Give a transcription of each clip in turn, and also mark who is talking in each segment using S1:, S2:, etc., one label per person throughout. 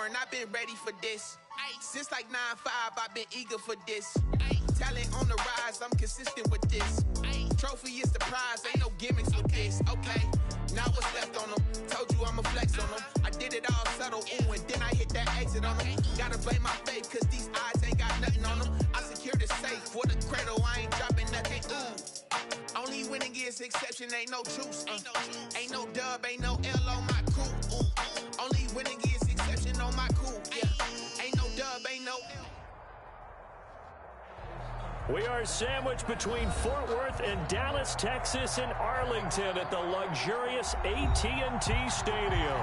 S1: learn, I've been ready for this. Since like 9-5, I've been eager for this. Talent on the rise, I'm consistent with this. Trophy is the prize, ain't no gimmicks with this. Okay, now what's left on them? Told you I'ma flex on them. I did it all subtle, ooh, and then I hit that exit on them. Gotta blame my faith, cause these eyes ain't got nothing on them. I secured the safe for the cradle, I ain't dropping nothing, ooh. Only winning is exception, ain't no truce. Ain't no dub, ain't no L on my cool. Only winning is exception on my cool. Yeah. Ain't no dub, ain't no L.
S2: We are sandwiched between Fort Worth and Dallas, Texas, and Arlington at the luxurious AT&T Stadium.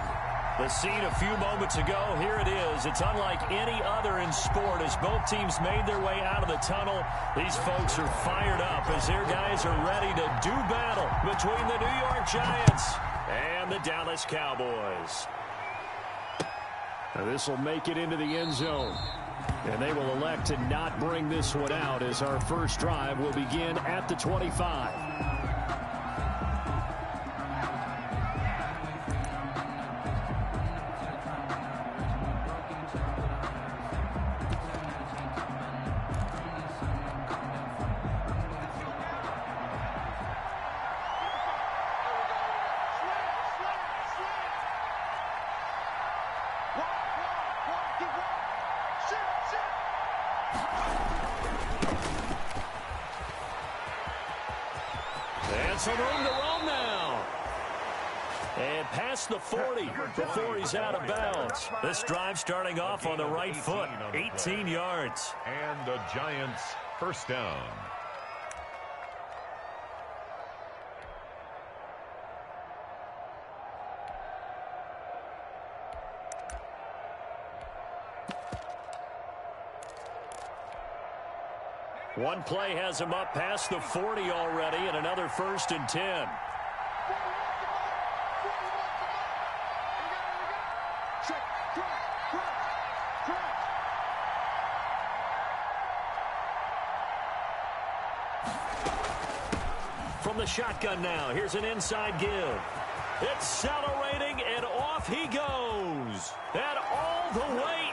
S2: The scene a few moments ago, here it is. It's unlike any other in sport as both teams made their way out of the tunnel. These folks are fired up as their guys are ready to do battle between the New York Giants and the Dallas Cowboys. Now this will make it into the end zone. And they will elect to not bring this one out as our first drive will begin at the 25. And some room to roam now. And past the 40 before he's out of bounds. This drive starting off on the right foot. 18 yards.
S3: And the Giants first down.
S2: One play has him up past the 40 already, and another 1st and 10. From the shotgun now, here's an inside give. Accelerating, and off he goes. And all the way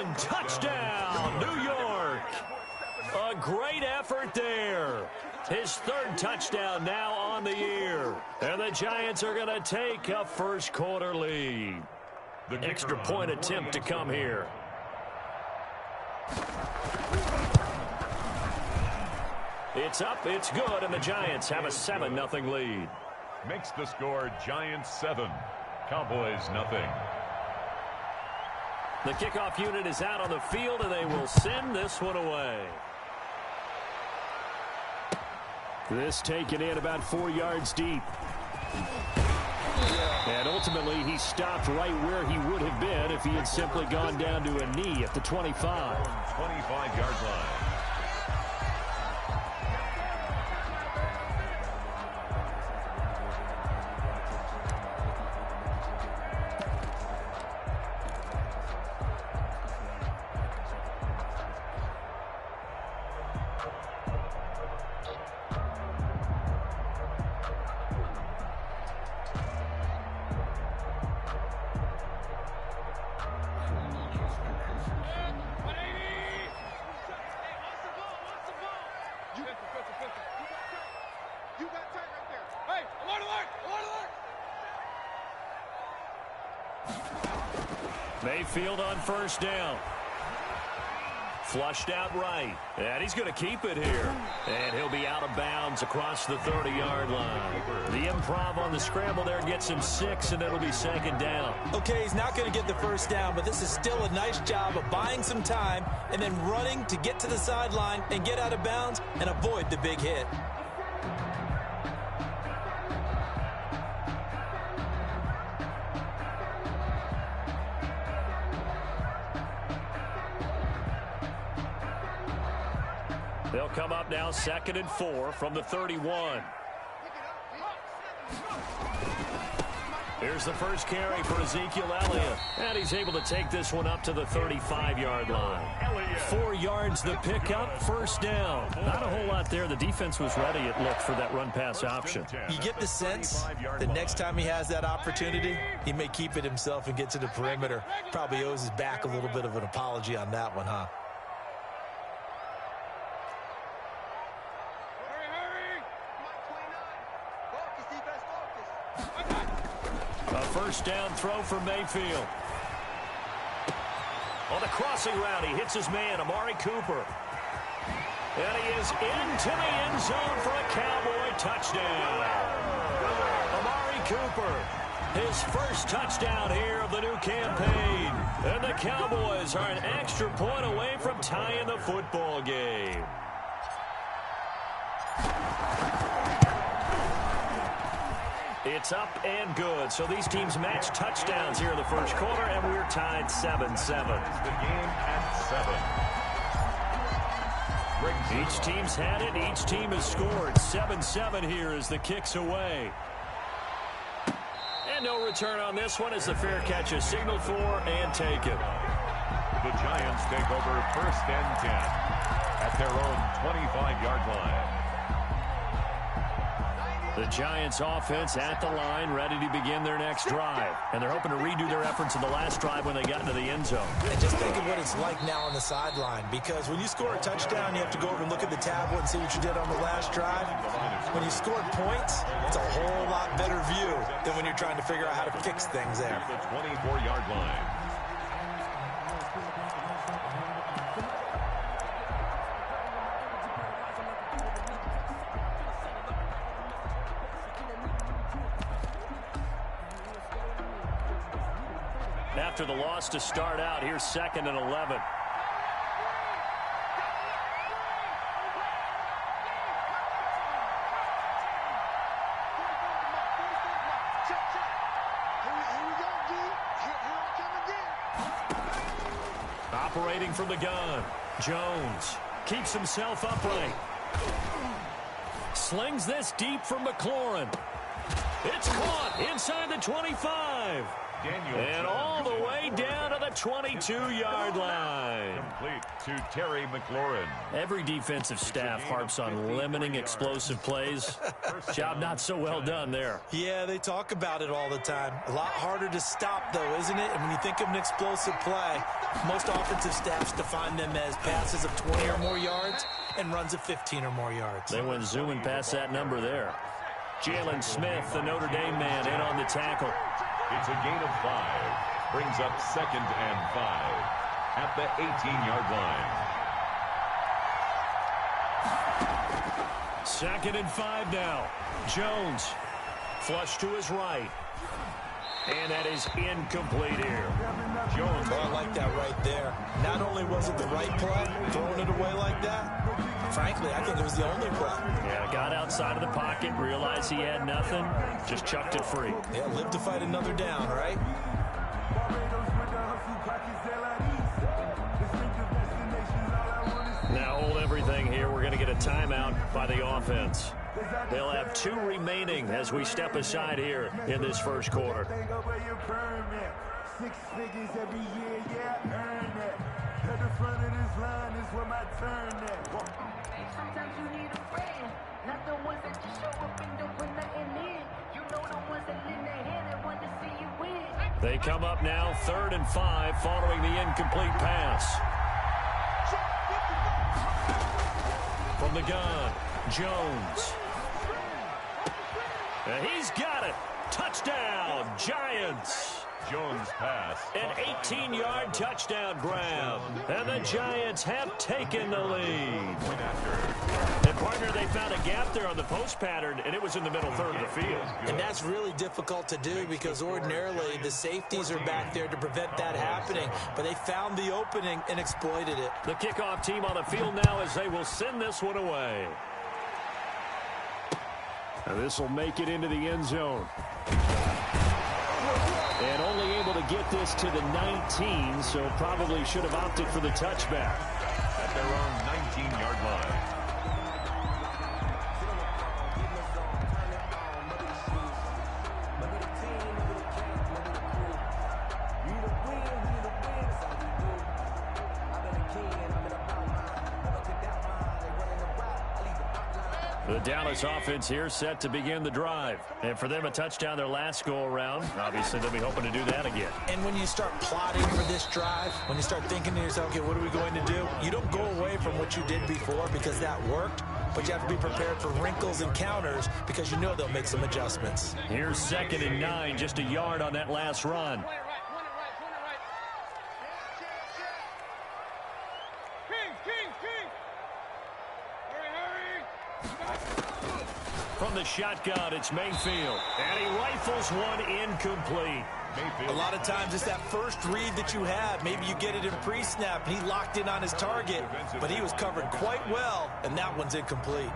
S2: in. Touchdown, New York. A great effort there. His 3rd touchdown now on the year. And the Giants are going to take a first quarter lead. The extra point attempt to come here. It's up, it's good, and the Giants have a 7-0 lead.
S3: Makes the score Giants 7, Cowboys nothing.
S2: The kickoff unit is out on the field, and they will send this one away. This taken in about 4 yards deep. And ultimately, he stopped right where he would have been if he had simply gone down to a knee at the 25.
S3: 25-yard line.
S2: Mayfield on first down. Flushed out right. And he's going to keep it here. And he'll be out of bounds across the 30-yard line. The improv on the scramble there gets him 6, and it'll be 2nd down.
S4: Okay, he's not going to get the first down, but this is still a nice job of buying some time and then running to get to the sideline and get out of bounds and avoid the big hit.
S2: They'll come up now 2nd and 4 from the 31. Here's the first carry for Ezekiel Elliott. And he's able to take this one up to the 35-yard line. 4 yards the pickup, first down. Not a whole lot there. The defense was ready, it looked, for that run-pass option.
S4: You get the sense the next time he has that opportunity, he may keep it himself and get to the perimeter. Probably owes his back a little bit of an apology on that one, huh?
S2: A first down throw for Mayfield. On the crossing route, he hits his man, Amari Cooper. And he is into the end zone for a Cowboy touchdown. Amari Cooper, his first touchdown here of the new campaign. And the Cowboys are an extra point away from tying the football game. It's up and good. So these teams match touchdowns here in the first quarter, and we're tied 7-7.
S3: The game at 7.
S2: Each team's had it. Each team has scored. 7-7 here as the kick's away. And no return on this one as the fair catch is signaled for and taken.
S3: The Giants take over first and 10 at their own 25-yard line.
S2: The Giants offense at the line, ready to begin their next drive. And they're hoping to redo their efforts in the last drive when they got into the end zone.
S4: And just think of what it's like now on the sideline, because when you score a touchdown, you have to go over and look at the tablet and see what you did on the last drive. When you score points, it's a whole lot better view than when you're trying to figure out how to fix things there.
S3: The 24-yard line.
S2: After the loss to start out, here's 2nd and 11. Operating from the gun, Jones keeps himself upright. Slings this deep from McLaurin. It's caught inside the 25. And all the way down to the 22-yard line.
S3: Complete to Terry McLaurin.
S2: Every defensive staff harps on limiting explosive plays. Job not so well done there.
S4: Yeah, they talk about it all the time. A lot harder to stop, though, isn't it? And when you think of an explosive play, most offensive staffs define them as passes of 20 or more yards and runs of 15 or more yards.
S2: They went zooming past that number there. Jalen Smith, the Notre Dame man, in on the tackle.
S3: It's a gain of 5. Brings up 2nd and 5 at the 18-yard line.
S2: 2nd and 5 now. Jones, flush to his right. And that is incomplete here.
S4: Jones, I like that right there. Not only was it the right play, throwing it away like that, frankly, I think it was the only play.
S2: Yeah, got outside of the pocket, realized he had nothing, just chucked it free.
S4: Yeah, live to fight another down, right?
S2: Now hold everything here. We're going to get a timeout by the offense. They'll have 2 remaining as we step aside here in this first quarter.
S5: 6 figures every year, yeah, earn that. At the front of this line is where my turn at.
S6: Sometimes you need a friend, not the ones that just show up and don't put nothing in. You know the ones that lend their hand and want to see you win.
S2: They come up now 3rd and 5 following the incomplete pass. From the gun, Jones. And he's got it. Touchdown, Giants.
S3: Jones pass.
S2: An 18-yard touchdown grab. And the Giants have taken the lead. And, partner, they found a gap there on the post pattern, and it was in the middle third of the field.
S4: And that's really difficult to do because ordinarily the safeties are back there to prevent that happening. But they found the opening and exploited it.
S2: The kickoff team on the field now as they will send this one away. And this will make it into the end zone. And only able to get this to the 19, so probably should have opted for the touchback.
S3: At their own 19-yard line.
S2: The Dallas offense here set to begin the drive. And for them, a touchdown their last go-around. Obviously, they'll be hoping to do that again.
S4: And when you start plotting for this drive, when you start thinking to yourself, okay, what are we going to do? You don't go away from what you did before because that worked, but you have to be prepared for wrinkles and counters because you know they'll make some adjustments.
S2: Here's 2nd and 9, just a yard on that last run. From the shotgun, it's Mayfield. And he rifles one incomplete.
S4: A lot of times it's that first read that you have. Maybe you get it in pre-snap. He locked in on his target, but he was covered quite well, and that one's incomplete.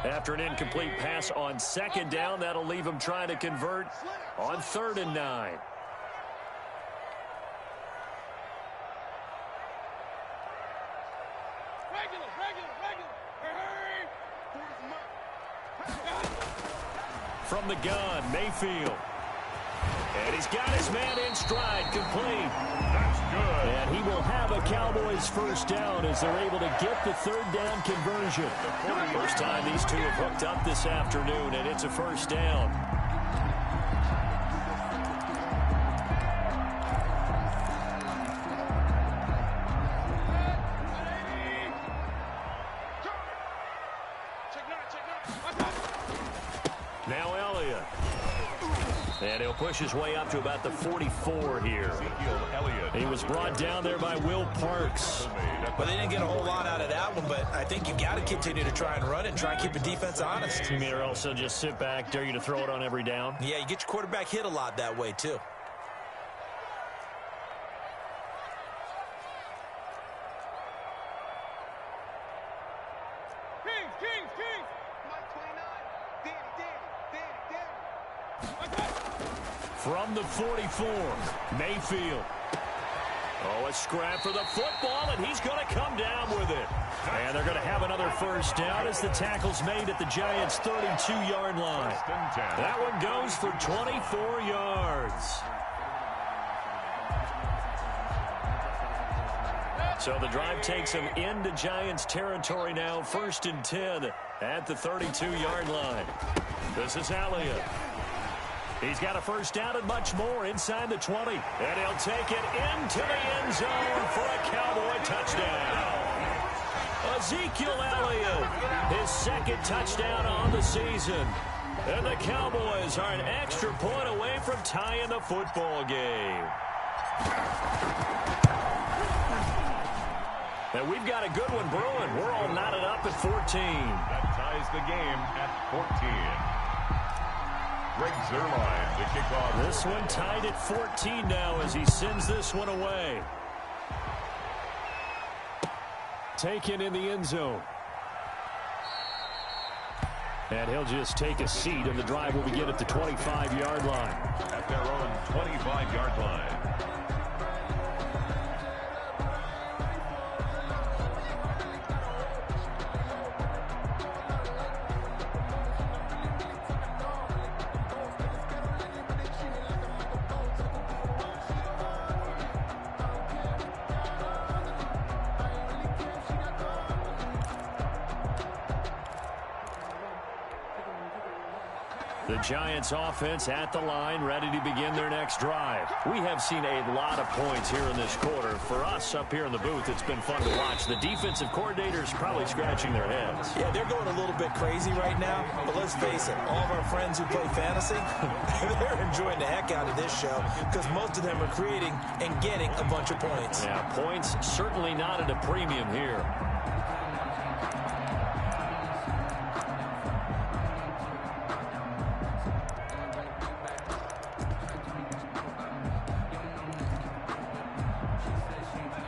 S2: After an incomplete pass on 2nd down, that'll leave him trying to convert on 3rd and 9. From the gun, Mayfield. And he's got his man in stride, complete.
S3: That's good.
S2: And he will have a Cowboys first down as they're able to get the 3rd down conversion. First time these two have hooked up this afternoon, and it's a first down. Now Elliott. And he'll push his way up to about the 44 here. He was brought down there by Will Parks.
S4: Well, they didn't get a whole lot out of that one, but I think you got to continue to try and run it and try and keep the defense honest.
S2: You may also just sit back, dare you to throw it on every down.
S4: Yeah, you get your quarterback hit a lot that way, too.
S2: From the 44, Mayfield. Oh, a scrap for the football, and he's going to come down with it. And they're going to have another first down as the tackle's made at the Giants' 32-yard line. That one goes for 24 yards. So the drive takes him into Giants territory now, 1st and 10 at the 32-yard line. This is Elliott. He's got a first down and much more inside the 20. And he'll take it into the end zone for a Cowboy touchdown. Ezekiel Elliott, his 2nd touchdown on the season. And the Cowboys are an extra point away from tying the football game. And we've got a good one brewing. We're all knotted up at 14.
S3: That ties the game at 14. Greg Zuerlein to kick off.
S2: This one tied at 14 now as he sends this one away. Taken in the end zone. And he'll just take a seat, and the drive will begin at the 25-yard line.
S3: At their own 25-yard line.
S2: The Giants offense at the line, ready to begin their next drive. We have seen a lot of points here in this quarter. For us up here in the booth, it's been fun to watch. The defensive coordinators probably scratching their heads.
S4: Yeah, they're going a little bit crazy right now, but let's face it, all of our friends who play fantasy, they're enjoying the heck out of this show because most of them are creating and getting a bunch of points.
S2: Yeah, points certainly not at a premium here.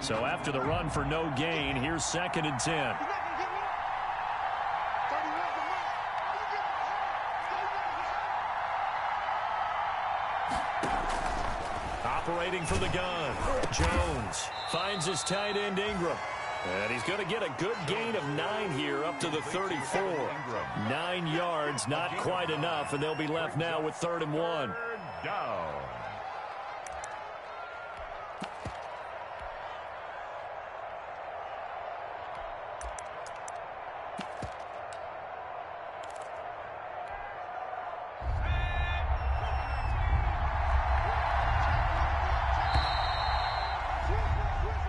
S2: So after the run for no gain, here's 2nd and 10. Operating from the gun, Jones finds his tight end Ingram. And he's going to get a good gain of 9 here up to the 34. 9 yards, not quite enough, and they'll be left now with 3rd and 1.
S3: Third down.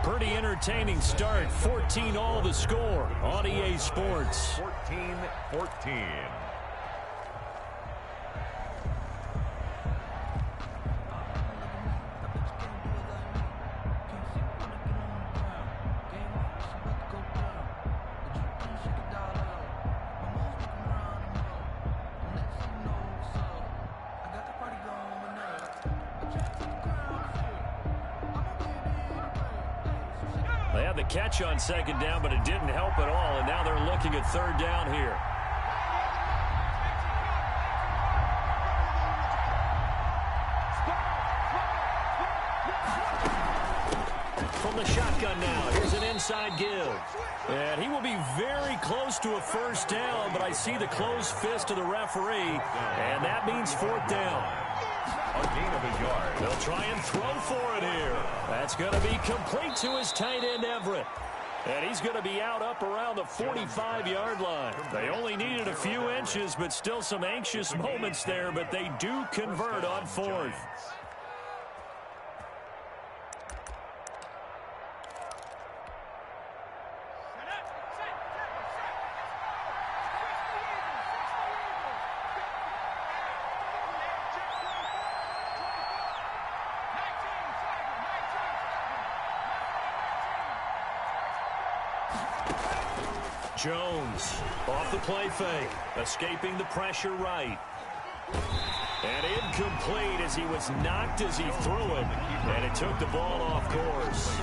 S2: Pretty entertaining start. 14 all the score on EA Sports.
S3: 14-14.
S2: They had the catch on 2nd down, but it didn't help at all, and now they're looking at 3rd down here. From the shotgun now, here's an inside give. And he will be very close to a 1st down, but I see the closed fist of the referee, and that means 4th down.
S3: A gain of a yard.
S2: They'll try and throw for it here. That's going to be complete to his tight end, Everett. And he's going to be out up around the 45-yard line. They only needed a few inches, but still some anxious moments there, but they do convert on 4th. Jones off the play fake, escaping the pressure right. And incomplete as he was knocked as he threw it, and it took the ball off course.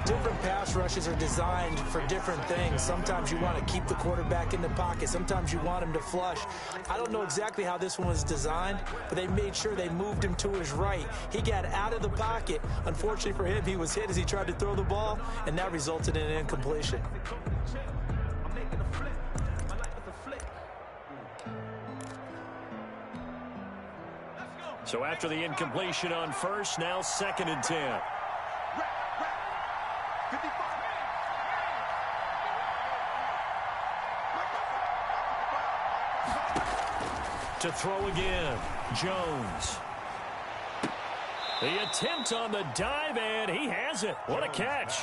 S4: Different pass rushes are designed for different things. Sometimes you want to keep the quarterback in the pocket. Sometimes you want him to flush. I don't know exactly how this one was designed, but they made sure they moved him to his right. He got out of the pocket. Unfortunately for him, he was hit as he tried to throw the ball, and that resulted in an incompletion.
S2: So after the incompletion on 1st, now 2nd and 10. To throw again, Jones. The attempt on the dive, and he has it. What a catch.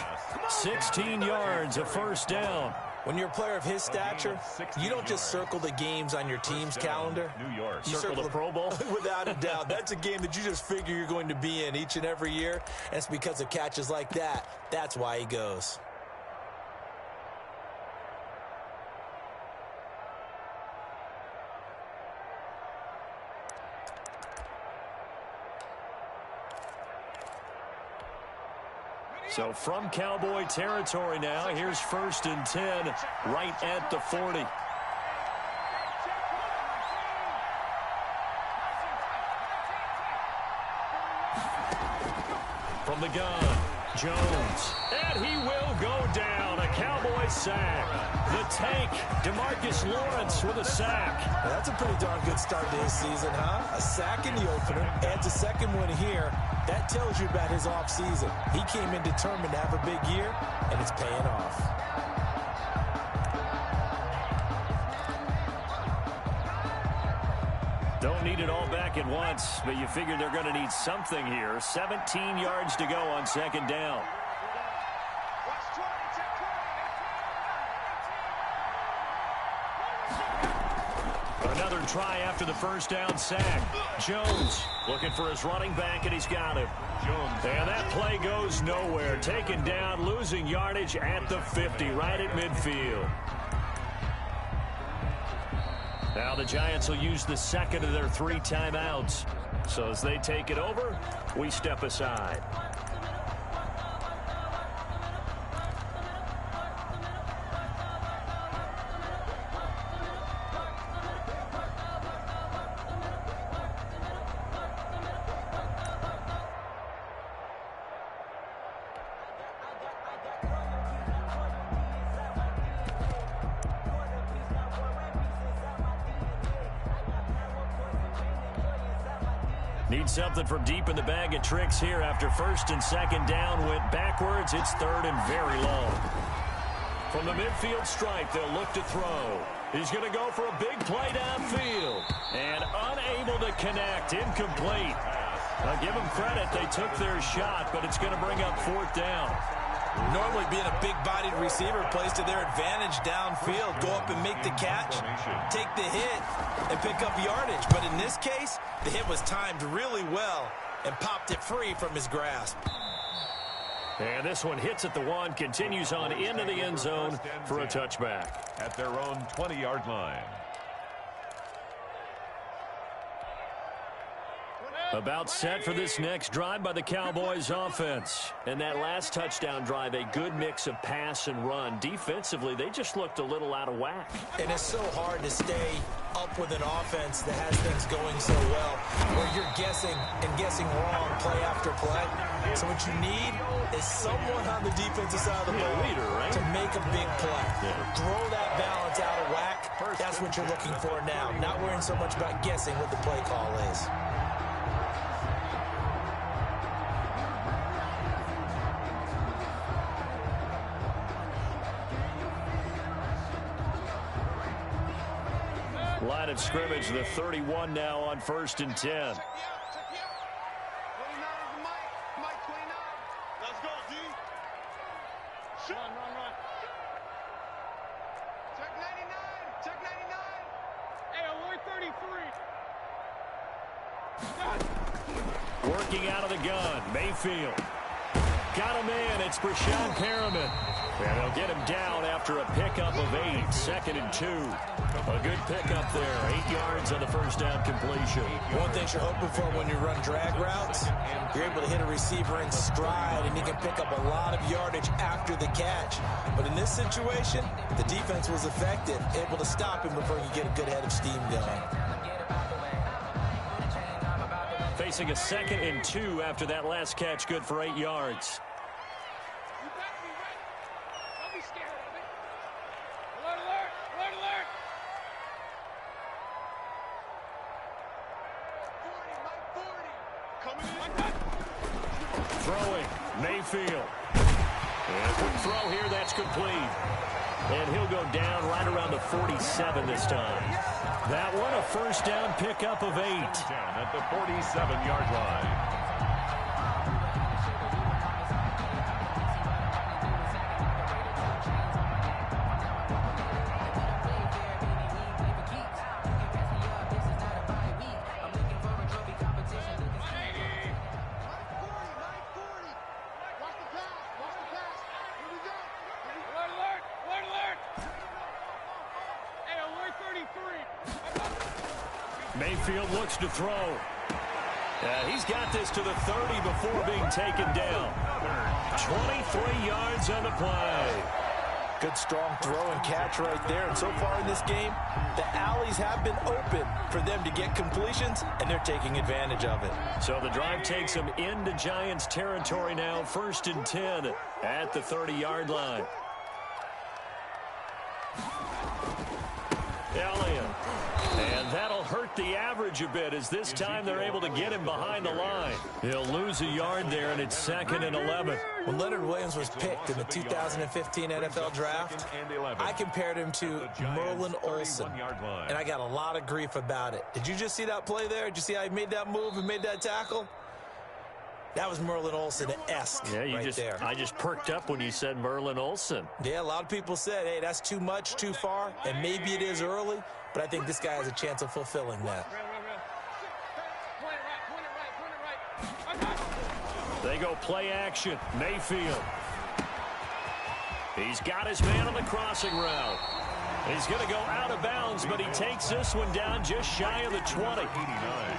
S2: 16 yards, a 1st down.
S4: When you're a player of his stature, you don't just circle the games on your team's calendar.
S3: New York.
S2: You circle the Pro Bowl?
S4: Without a doubt. That's a game that you just figure you're going to be in each and every year. And it's because of catches like that. That's why he goes.
S2: So from Cowboy territory now, here's 1st and 10 right at the 40. From the gun, Jones. And he will go down. A Cowboy sack. The tank, DeMarcus Lawrence with a sack.
S4: Now, that's a pretty darn good start to his season, huh? A sack in the opener, adds a 2nd one here. That tells you about his offseason. He came in determined to have a big year, and it's paying off.
S2: Don't need it all back at once, but you figure they're going to need something here. 17 yards to go on 2nd down. Another try after the 1st down sack. Jones looking for his running back, and he's got him. Jones. And that play goes nowhere. Taken down, losing yardage at the 50, right at midfield. Now the Giants will use the 2nd of their 3 timeouts. So as they take it over, we step aside. Need something from deep in the bag of tricks here after first and second down went backwards. It's third and very long. From the midfield stripe, they'll look to throw. He's going to go for a big play downfield. And unable to connect. Incomplete. Now give them credit. They took their shot, but it's going to bring up fourth down.
S4: Normally being a big-bodied receiver plays to their advantage downfield. Go up and make the catch, take the hit, and pick up yardage. But in this case, the hit was timed really well and popped it free from his grasp.
S2: And this one hits at the 1, continues on into the end zone for a touchback.
S3: At their own 20-yard line.
S2: About set for this next drive by the Cowboys offense. And that last touchdown drive, a good mix of pass and run. Defensively, they just looked a little out of whack.
S4: And it's so hard to stay up with an offense that has things going so well, where you're guessing and guessing wrong play after play. So what you need is someone on the defensive side of the ball to make a big play. Throw that balance out of whack. That's what you're looking for now. Not worrying so much about guessing what the play call is.
S2: Line of scrimmage, the 31 now on 1st and 10. Working out of the gun, Mayfield. Got him in, it's Breshad Perriman. And they'll get him down after a pickup of 8, 2nd and 2. A good pickup there, 8 yards on the first down completion.
S4: One thing you're hoping for when you run drag routes, you're able to hit a receiver in stride, and you can pick up a lot of yardage after the catch. But in this situation, the defense was effective, able to stop him before you get a good head of steam going.
S2: Facing a 2nd and 2 after that last catch, good for 8 yards. Throwing, Mayfield. And a quick throw here, that's complete. And he'll go down right around the 47 this time. That one, a first down pickup of 8.
S3: Down at the 47-yard line.
S2: Mayfield looks to throw. He's got this to the 30 before being taken down. 23 yards on the play.
S4: Good strong throw and catch right there. And so far in this game, the alleys have been open for them to get completions, and they're taking advantage of it.
S2: So the drive takes them into Giants territory now. 1st and 10 at the 30-yard line. Elliott. And that'll hurt the average a bit as this time they're able to get him behind the line. He'll lose a yard there, and it's 2nd and 11.
S4: When Leonard Williams was picked in the 2015 NFL Draft, I compared him to Merlin Olsen, and I got a lot of grief about it. Did you just see that play there? Did you see how he made that move and made that tackle? That was Merlin Olsen-esque there.
S2: I just perked up when you said Merlin Olsen.
S4: Yeah, a lot of people said, hey, that's too much, too far, and maybe it is early, but I think this guy has a chance of fulfilling that.
S2: They go play action. Mayfield. He's got his man on the crossing route. He's going to go out of bounds, but he takes this one down just shy of the 20.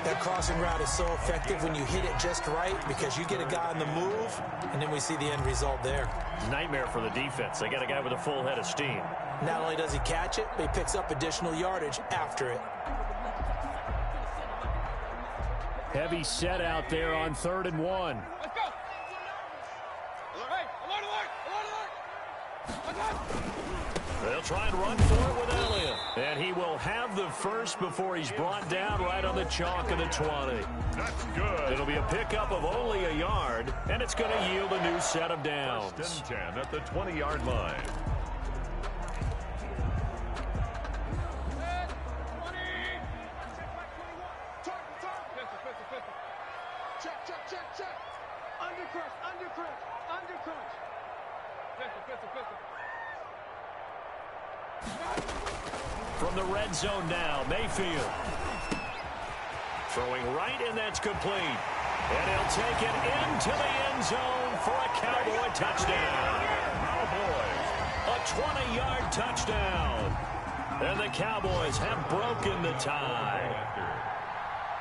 S4: That crossing route is so effective when you hit it just right because you get a guy on the move, and then we see the end result there.
S2: Nightmare for the defense. They got a guy with a full head of steam.
S4: Not only does he catch it, but he picks up additional yardage after it.
S2: Heavy set out there on 3rd and 1.
S7: Let's go. Hey, alert, alert, alert, alert.
S2: They'll try and run for it with Elliott. And he will have the first before he's brought down right on the chalk of the 20.
S3: That's good.
S2: It'll be a pickup of only a yard, and it's going to yield a new set of downs.
S3: First and 10 at the 20-yard line.
S2: From the red zone now, Mayfield. Throwing right, and that's complete. And he'll take it into the end zone for a Cowboy touchdown. A 20-yard touchdown. And the Cowboys have broken the tie.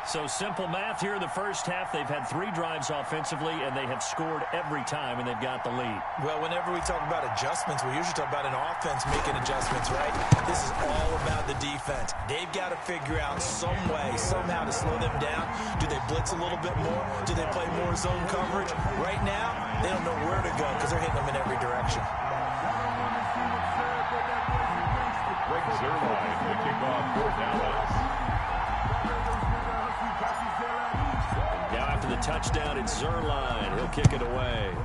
S2: So simple math here in the first half. They've had 3 drives offensively, and they have scored every time, and they've got the lead.
S4: Well, whenever we talk about adjustments, we usually talk about an offense making adjustments, right? This is all about the defense. They've got to figure out some way, somehow to slow them down. Do they blitz a little bit more? Do they play more zone coverage? Right now, they don't know where to go because they're hitting them in every direction.
S3: Greg Zuerlein picking off for Dallas.
S2: Now after the touchdown, it's Zuerlein. He'll kick it away.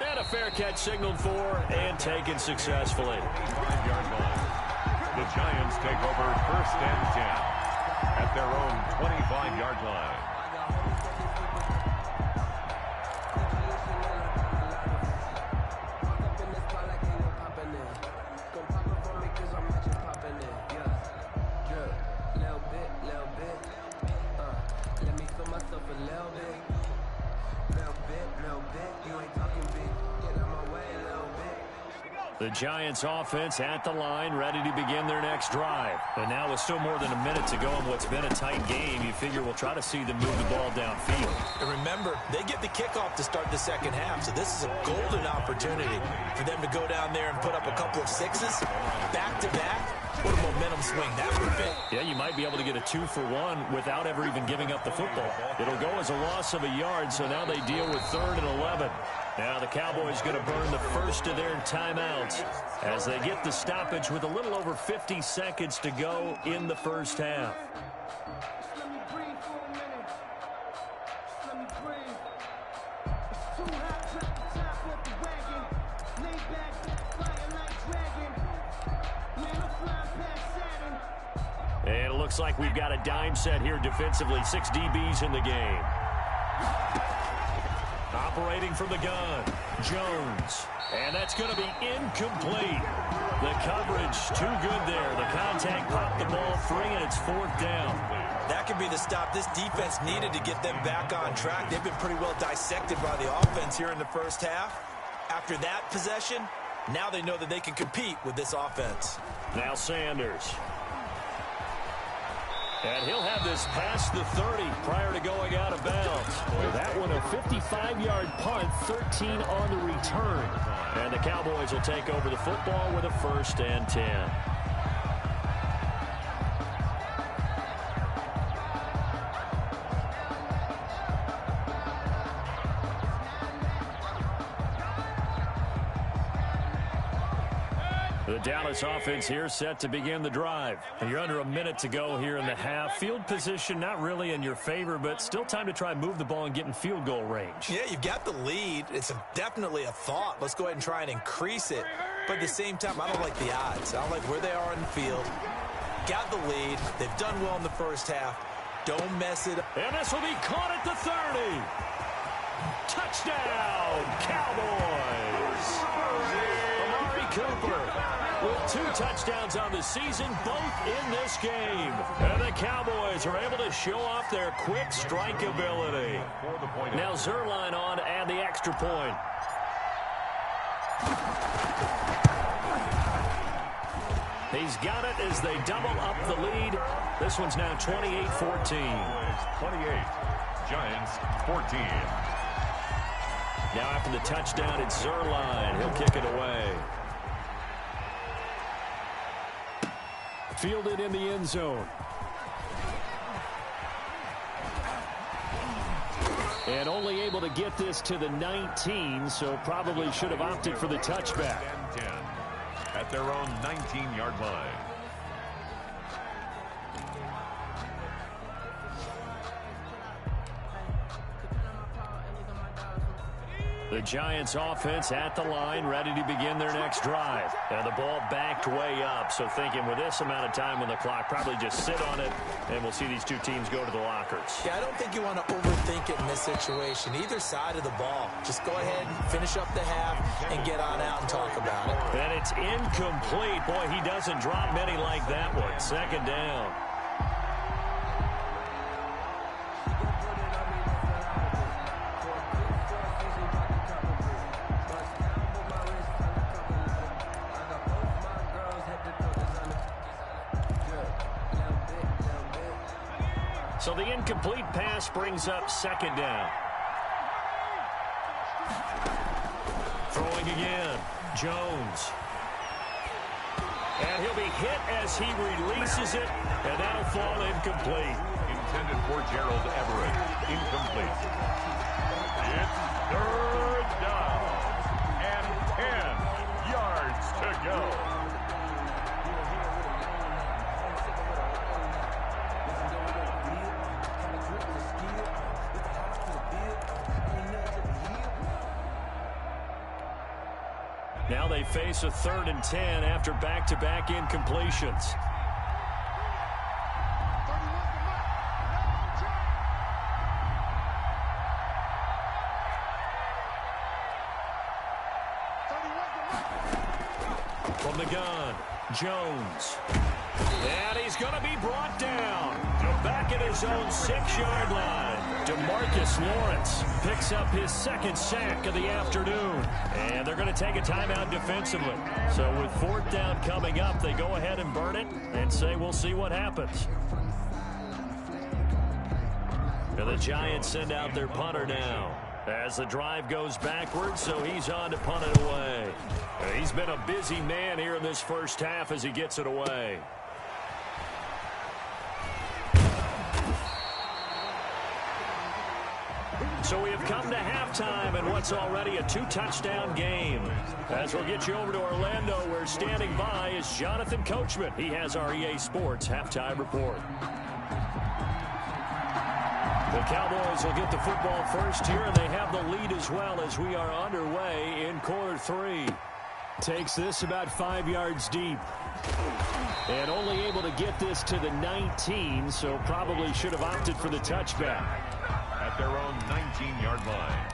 S2: And a fair catch signaled for and taken successfully.
S3: 5-yard line. The Giants take over first and 10 at their own 25-yard line.
S2: The Giants offense at the line, ready to begin their next drive. And now with still more than a minute to go in what's been a tight game, you figure we'll try to see them move the ball downfield.
S4: And remember, they get the kickoff to start the second half, so this is a golden opportunity for them to go down there and put up a couple of sixes back-to-back. What a momentum swing that would be.
S2: Yeah, you might be able to get a 2-for-1 without ever even giving up the football. It'll go as a loss of a yard, so now they deal with 3rd and 11. Now the Cowboys going to burn the first of their timeouts as they get the stoppage with a little over 50 seconds to go in the first half. And it looks like we've got a dime set here defensively. 6 DBs in the game. Operating from the gun, Jones. And that's going to be incomplete. The coverage too good there. The contact popped the ball free, and it's 4th down.
S4: That could be the stop this defense needed to get them back on track. They've been pretty well dissected by the offense here in the first half. After that possession, now they know that they can compete with this offense.
S2: Now Sanders. And he'll have this past the 30 prior to going out of bounds. That one a 55-yard punt, 13 on the return. And the Cowboys will take over the football with a 1st and 10. The Dallas offense here set to begin the drive. You're under a minute to go here in the half. Field position not really in your favor, but still time to try and move the ball and get in field goal range.
S4: Yeah, you've got the lead. It's definitely a thought. Let's go ahead and try and increase it. But at the same time, I don't like the odds. I don't like where they are in the field. Got the lead. They've done well in the first half. Don't mess it up.
S2: And this will be caught at the 30. Touchdown, Cowboys. Amari Cooper with 2 touchdowns on the season, both in this game. And the Cowboys are able to show off their quick strike ability. Now Zuerlein on to add the extra point. He's got it as they double up the lead. This one's now 28-14.
S3: 28, Giants 14.
S2: Now after the touchdown, it's Zuerlein. He'll kick it away. Fielded in the end zone. And only able to get this to the 19, so probably should have opted for the touchback.
S3: 10 at their own 19-yard line.
S2: The Giants offense at the line, ready to begin their next drive. And the ball backed way up, so thinking with this amount of time on the clock, probably just sit on it, and we'll see these two teams go to the lockers.
S4: Yeah, I don't think you want to overthink it in this situation. Either side of the ball. Just go ahead, finish up the half, and get on out and talk about it.
S2: And it's incomplete. Boy, he doesn't drop many like that one. Second down. So the incomplete pass brings up second down. Throwing again, Jones. And he'll be hit as he releases it, and that'll fall incomplete.
S3: Intended for Gerald Everett. Incomplete. It's third down. And 10 yards to go.
S2: Now they face a 3rd and 10 after back-to-back incompletions. From the gun, Jones. And he's going to be brought down. Back at his own 6-yard line. DeMarcus Lawrence picks up his second sack of the afternoon. And they're going to take a timeout defensively. So with 4th down coming up, they go ahead and burn it and say we'll see what happens. And the Giants send out their punter now as the drive goes backwards, so he's on to punt it away. He's been a busy man here in this first half as he gets it away. So we have come to halftime in what's already a 2-touchdown game. As we'll get you over to Orlando, where standing by is Jonathan Coachman. He has our EA Sports halftime report. The Cowboys will get the football first here, and they have the lead as well as we are underway in quarter 3. Takes this about 5 yards deep. And only able to get this to the 19, so probably should have opted for the touchback.
S3: At their own 19-yard line.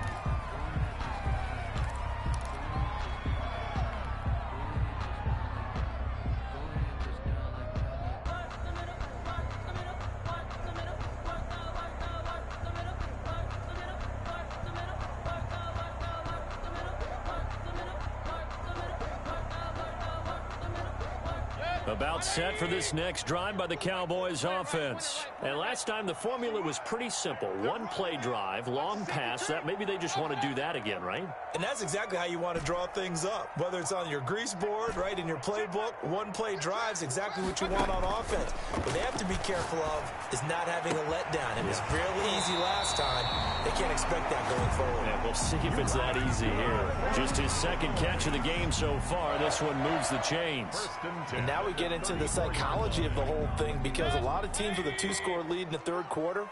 S2: About set for this next drive by the Cowboys offense. And last time the formula was pretty simple. 1-play drive, long pass. That maybe they just want to do that again, right?
S4: And that's exactly how you want to draw things up. Whether it's on your grease board, right, in your playbook, 1-play drive's exactly what you want on offense. What they have to be careful of is not having a letdown. It was real easy last time. They can't expect that going forward.
S2: Yeah, we'll see if it's that easy here. Just his second catch of the game so far. This one moves the chains.
S4: And now we get into the psychology of the whole thing, because a lot of teams with a 2-score lead in the third quarter,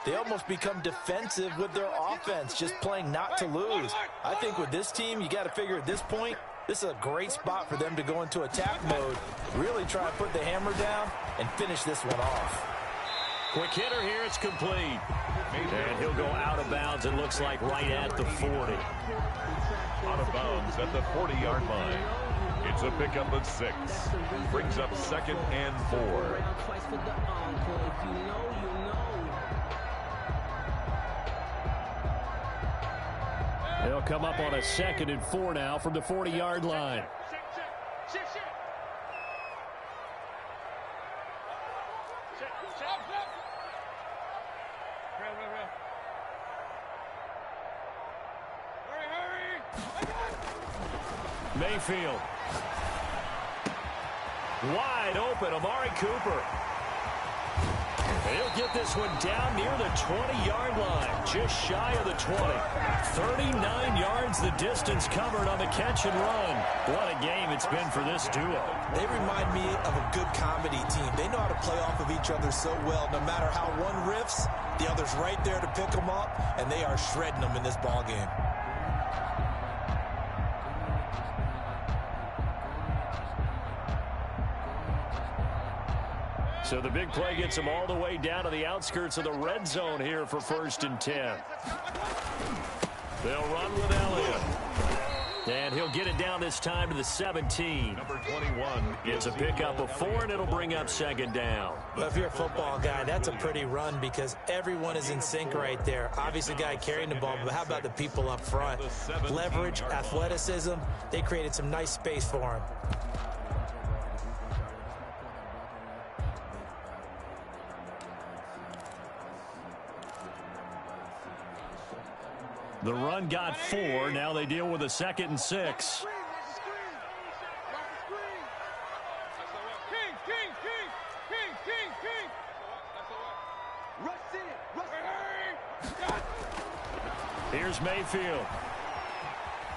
S4: they almost become defensive with their offense, just playing not to lose. I think with this team, you got to figure at this point, this is a great spot for them to go into attack mode, really try to put the hammer down and finish this one off.
S2: Quick hitter here, it's complete. And he'll go out of bounds, it looks like right at the 40.
S3: Out of bounds at the 40-yard line. It's a pickup of 6. Brings up 2nd and 4.
S2: They'll come up on a 2nd and 4 now from the 40-yard line. Mayfield. Wide open, Amari Cooper. He'll get this one down near the 20-yard line, just shy of the 20. 39 yards the distance covered on the catch and run. What a game it's been for this duo.
S4: They remind me of a good comedy team. They know how to play off of each other so well. No matter how one riffs, the other's right there to pick them up, and they are shredding them in this ball game.
S2: So the big play gets him all the way down to the outskirts of the red zone here for 1st and 10. They'll run with Elliott. And he'll get it down this time to the 17.
S3: Number 21
S2: gets a pickup of 4, and it'll bring up 2nd down.
S4: Well, if you're a football guy, that's a pretty run because everyone is in sync right there. Obviously, the guy carrying the ball, but how about the people up front? Leverage, athleticism, they created some nice space for him.
S2: The run got 4. Now they deal with a 2nd and 6. Here's Mayfield.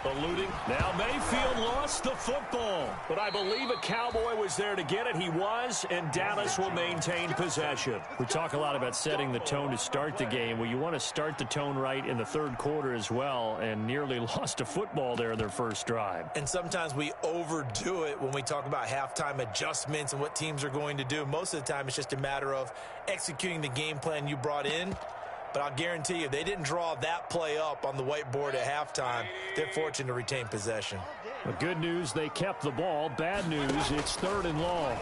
S2: Eluding. Now Mayfield lost the football. But I believe a Cowboy was there to get it. He was, and Dallas will maintain possession. We talk a lot about setting the tone to start the game. Well, you want to start the tone right in the 3rd quarter as well, and nearly lost a football there in their first drive.
S4: And sometimes we overdo it when we talk about halftime adjustments and what teams are going to do. Most of the time, it's just a matter of executing the game plan you brought in. But I'll guarantee you, they didn't draw that play up on the whiteboard at halftime. They're fortunate to retain possession.
S2: The good news, they kept the ball. Bad news, it's 3rd and long.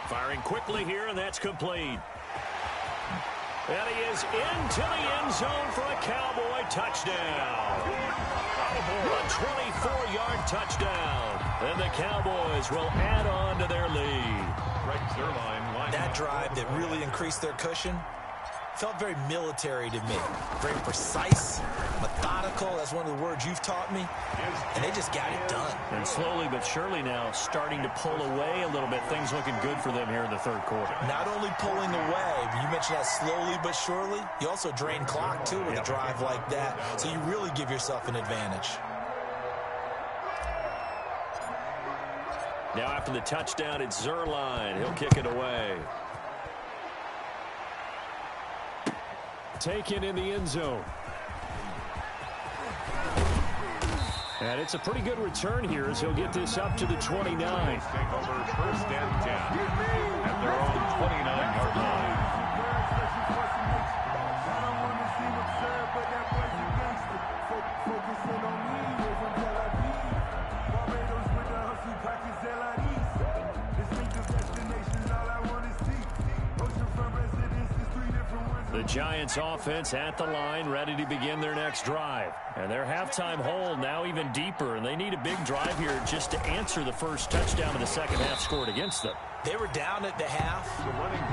S2: Firing quickly here, and that's complete. And he is into the end zone for a Cowboy touchdown. A 24-yard touchdown. And the Cowboys will add on to their lead.
S4: That drive that really increased their cushion felt very military to me. Very precise, methodical. That's one of the words you've taught me. And they just got it done.
S2: And slowly but surely now starting to pull away a little bit. Things looking good for them here in the 3rd quarter.
S4: Not only pulling away, but you mentioned that slowly but surely. You also drain clock, too, with a drive like that. So you really give yourself an advantage.
S2: Now after the touchdown, it's Zuerlein. He'll kick it away. Taken in the end zone. And it's a pretty good return here as he'll get this up to the 29.
S3: Take over 1st and 10 at their own 29-yard line.
S2: The Giants offense at the line, ready to begin their next drive. And their halftime hole now even deeper, and they need a big drive here just to answer the first touchdown of the 2nd half scored against them.
S4: They were down at the half.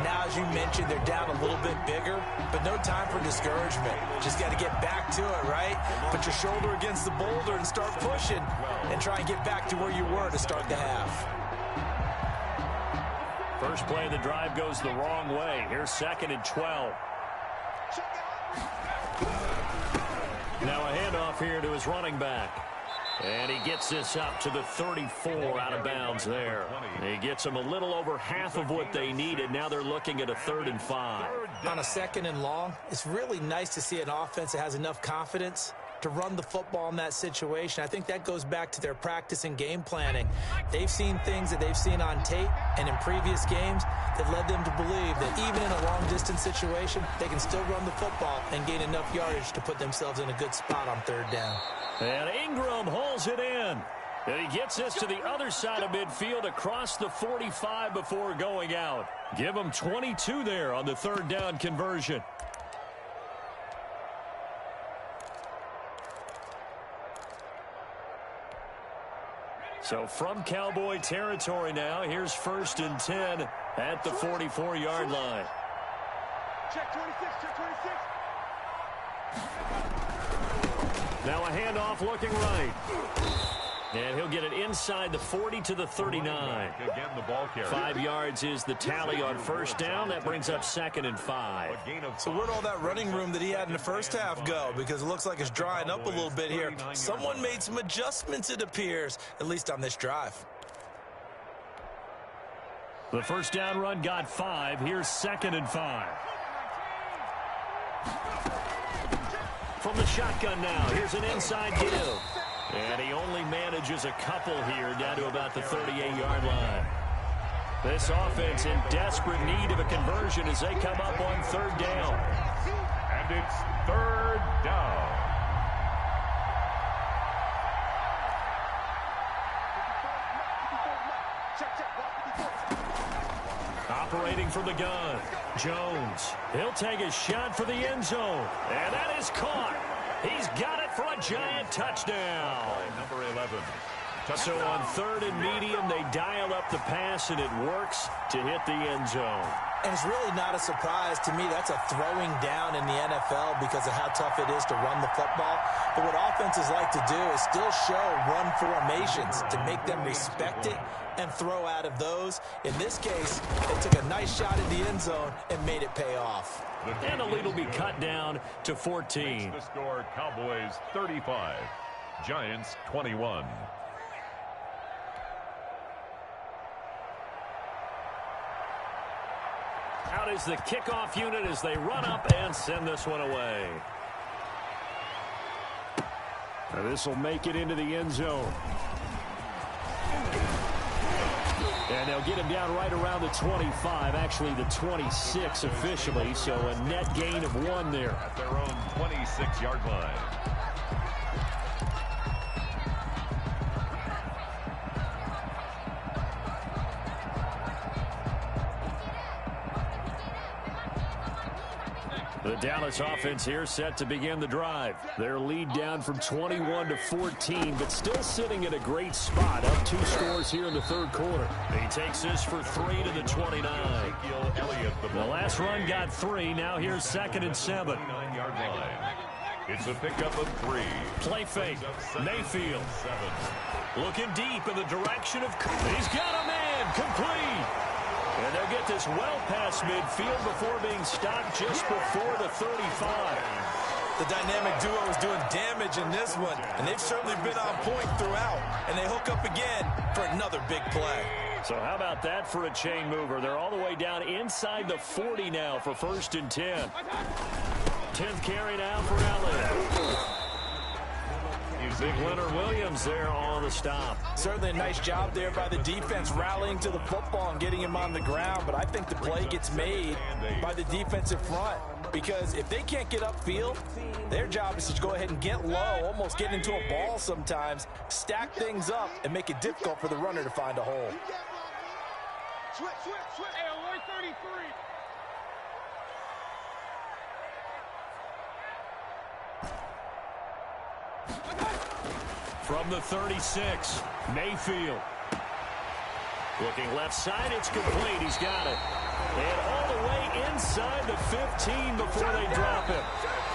S4: Now, as you mentioned, they're down a little bit bigger, but no time for discouragement. Just got to get back to it, right? Put your shoulder against the boulder and start pushing and try and get back to where you were to start the half.
S2: First play of the drive goes the wrong way. Here's 2nd and 12. Now a handoff here to his running back. And he gets this up to the 34 out of bounds there. He gets them a little over half of what they needed. Now they're looking at a 3rd and 5.
S4: On a 2nd and long, it's really nice to see an offense that has enough confidence to run the football in that situation. I think that goes back to their practice and game planning. They've seen things that they've seen on tape and in previous games that led them to believe that even in a long-distance situation, they can still run the football and gain enough yardage to put themselves in a good spot on 3rd down.
S2: And Ingram holds it in. And he gets this to the other side of midfield across the 45 before going out. Give him 22 there on the 3rd down conversion. So from Cowboy territory now, here's 1st and 10 at the 44-yard line.
S5: Check 26, check 26.
S2: Now a handoff looking right. And he'll get it inside the 40 to the 39.
S3: Again, the ball carrier.
S2: 5 yards is the tally on first down. That brings up 2nd and 5.
S4: So where'd all that running room that he had in the first half go? Because it looks like it's drying up a little bit here. Someone made some adjustments, it appears, at least on this drive.
S2: The first down run got 5. Here's 2nd and 5. From the shotgun now, here's an inside give. And he only manages a couple here, down to about the 38-yard line. This offense in desperate need of a conversion as they come up on 3rd down.
S3: And it's 3rd down.
S2: Operating from the gun, Jones. He'll take a shot for the end zone. And that is caught. He's got it for a giant touchdown.
S3: Number 11.
S2: So on 3rd and medium, they dial up the pass, and it works to hit the end zone.
S4: And it's really not a surprise to me. That's a throwing down in the NFL because of how tough it is to run the football. But what offenses like to do is still show run formations to make them respect it and throw out of those. In this case, they took a nice shot at the end zone and made it pay off.
S2: And the lead will be cut down to 14.
S3: The score, Cowboys 35, Giants 21.
S2: Out is the kickoff unit as they run up and send this one away. This will make it into the end zone. And they'll get him down right around the 25, actually the 26 officially, so a net gain of 1 there.
S3: At their own 26-yard line.
S2: The Dallas offense here set to begin the drive. Their lead down from 21 to 14, but still sitting at a great spot. Up 2 scores here in the 3rd quarter. He takes this for 3 to the 29. The last run got 3. Now here's 2nd and 7.
S3: 9-yard line. It's a pickup of 3.
S2: Play fake. Mayfield. Looking deep in the direction of... He's got a man. Complete. And they'll get this well past midfield before being stopped just before the 35.
S4: The dynamic duo is doing damage in this one, and they've certainly been on point throughout. And they hook up again for another big play.
S2: So how about that for a chain mover? They're all the way down inside the 40 now for 1st and 10. 10th carry now for Elliott. Big Leonard Williams there on the stop.
S4: Certainly a nice job there by the defense rallying to the football and getting him on the ground, but I think the play gets made by the defensive front because if they can't get upfield, their job is to go ahead and get low, almost get into a ball sometimes, stack things up, and make it difficult for the runner to find a hole.
S7: Switch. Hey, alert 33.
S2: From the 36, Mayfield. Looking left side, it's complete. He's got it. And all the way inside the 15 before they drop him.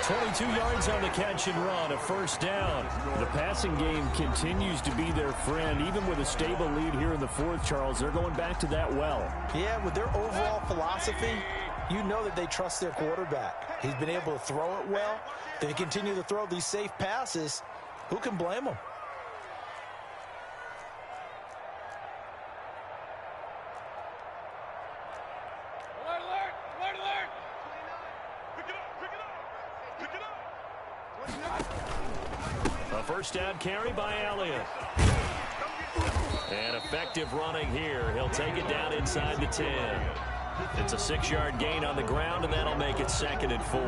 S2: 22 yards on the catch and run, a 1st down. The passing game continues to be their friend. Even with a stable lead here in the 4th, Charles, they're going back to that well.
S4: Yeah, with their overall philosophy, you know that they trust their quarterback. He's been able to throw it well. They continue to throw these safe passes. Who can blame them?
S2: A 1st down carry by Elliott. And effective running here. He'll take it down inside the 10. It's a 6-yard gain on the ground, and that'll make it 2nd and 4.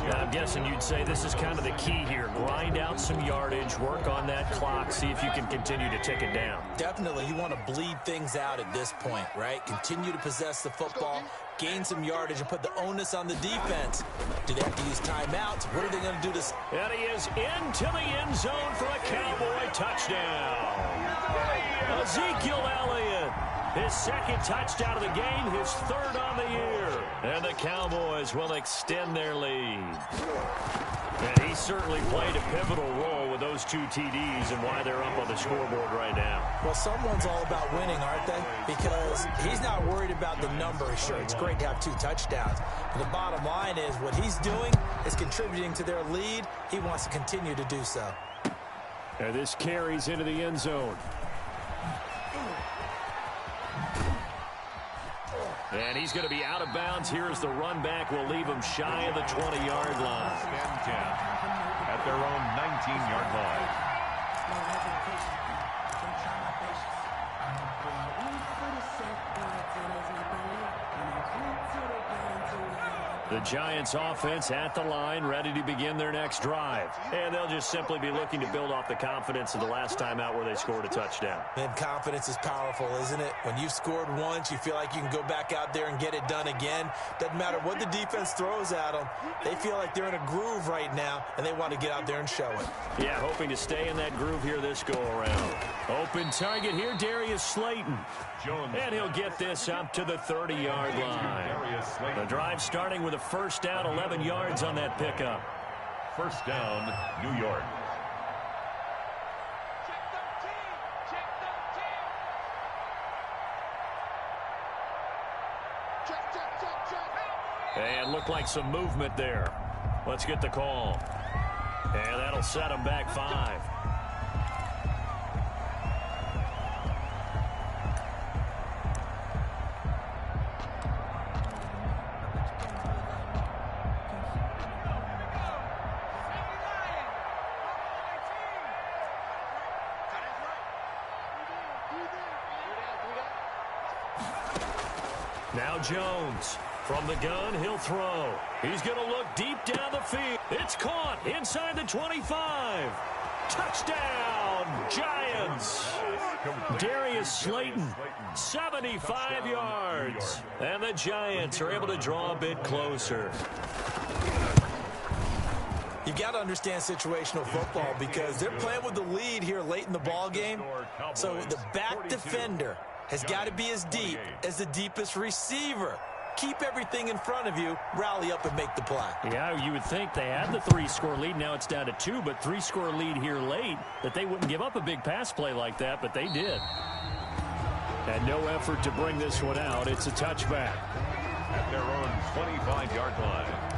S2: Now, I'm guessing you'd say this is kind of the key here. Grind out some yardage, work on that clock, see if you can continue to tick it down.
S4: Definitely. You want to bleed things out at this point, right? Continue to possess the football, gain some yardage, and put the onus on the defense. Do they have to use timeouts? What are they going to do to...
S2: And he is into the end zone for a Cowboy touchdown. Ezekiel Elliott. His 2nd touchdown of the game, his 3rd on the year. And the Cowboys will extend their lead. And he certainly played a pivotal role with with those 2 TDs and why they're up on the scoreboard right now.
S4: Well, someone's all about winning, aren't they? Because he's not worried about the numbers. Sure, it's great to have 2 touchdowns. But the bottom line is what he's doing is contributing to their lead. He wants to continue to do so.
S2: And this carries into the end zone. And he's going to be out of bounds. Here's the run back. Will leave him shy of the 20-yard line.
S3: And 10 at their own 19-yard line.
S2: The Giants offense at the line, ready to begin their next drive. And they'll just simply be looking to build off the confidence of the last time out where they scored a touchdown.
S4: And confidence is powerful, isn't it? When you've scored once, you feel like you can go back out there and get it done again. Doesn't matter what the defense throws at them. They feel like they're in a groove right now, and they want to get out there and show it.
S2: Yeah, hoping to stay in that groove here this go-around. Open target here, Darius Slayton. And he'll get this up to the 30-yard line. The drive starting with a first down, 11 yards on that pickup.
S3: First down, New York.
S2: And looked like some movement there. Let's get the call. And that'll set him back 5. Now Jones. From the gun, he'll throw. He's going to look deep down the field. It's caught inside the 25. Touchdown, Giants. Darius Slayton, 75 yards. And the Giants are able to draw a bit closer.
S4: You've got to understand situational football because they're playing with the lead here late in the ball game. So the back defender has got to be as deep as the deepest receiver. Keep everything in front of you, rally up and make the play.
S2: Yeah, you would think they had the 3-score lead. Now it's down to 2, but 3-score lead here late, that they wouldn't give up a big pass play like that, but they did. And no effort to bring this one out. It's a touchback.
S3: At their own 25-yard line.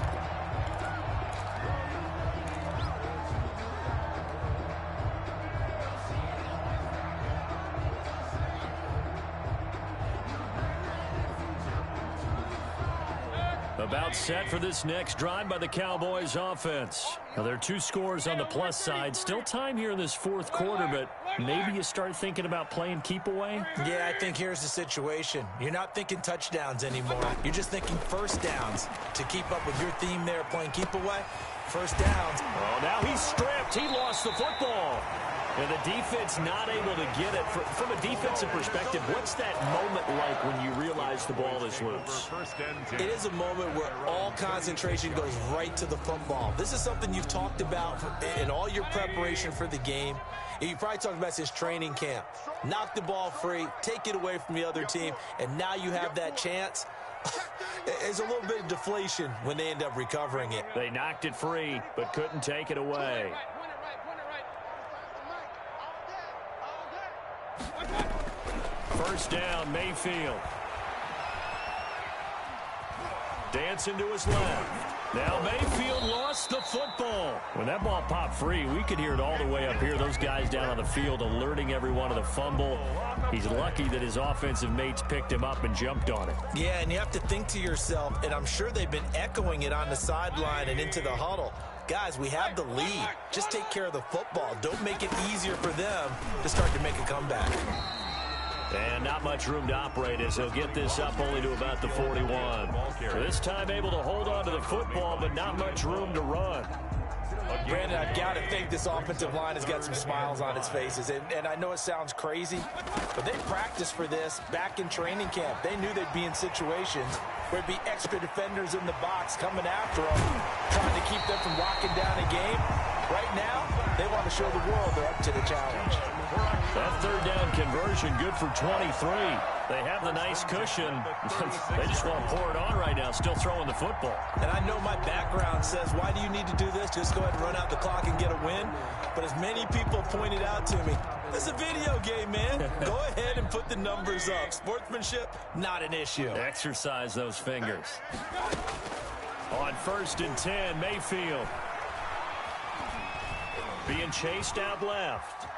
S2: About set for this next drive by the Cowboys offense. Now, there are 2 scores on the plus side. Still time here in this 4th quarter, but maybe you start thinking about playing keep away?
S4: Yeah, I think here's the situation. You're not thinking touchdowns anymore. You're just thinking first downs. To keep up with your theme there, playing keep away, first downs.
S2: Oh, now he's stripped. He lost the football. And the defense not able to get it. From a defensive perspective, what's that moment like when you realize the ball is loose?
S4: It is a moment where all concentration goes right to the football. This is something you've talked about in all your preparation for the game. You probably talked about since training camp. Knock the ball free, take it away from the other team, and now you have that chance. There's a little bit of deflation when they end up recovering it.
S2: They knocked it free, but couldn't take it away. First down, Mayfield. Dancing to his left. Now Mayfield lost the football. When that ball popped free, we could hear it all the way up here. Those guys down on the field alerting everyone of the fumble. He's lucky that his offensive mates picked him up and jumped on it.
S4: Yeah, and you have to think to yourself, and I'm sure they've been echoing it on the sideline and into the huddle. Guys, we have the lead. Just take care of the football. Don't make it easier for them to start to make a comeback.
S2: And not much room to operate as he'll get this up only to about the 41. This time able to hold on to the football, but not much room to run.
S4: Brandon, I've got to think this offensive line has got some smiles on its faces. And I know it sounds crazy, but they practiced for this back in training camp. They knew they'd be in situations where there'd be extra defenders in the box coming after them, trying to keep them from locking down a game. Right now, they want to show the world they're up to the challenge.
S2: That third down conversion good for 23. They have the nice cushion. They just want to pour it on right now, still throwing the football.
S4: And I know my background says, why do you need to do this? Just go ahead and run out the clock and get a win. But as many people pointed out to me, this is a video game, man. Go ahead and put the numbers up. Sportsmanship, not an issue.
S2: Exercise those fingers. On 1st and 10, Mayfield. Being chased out left.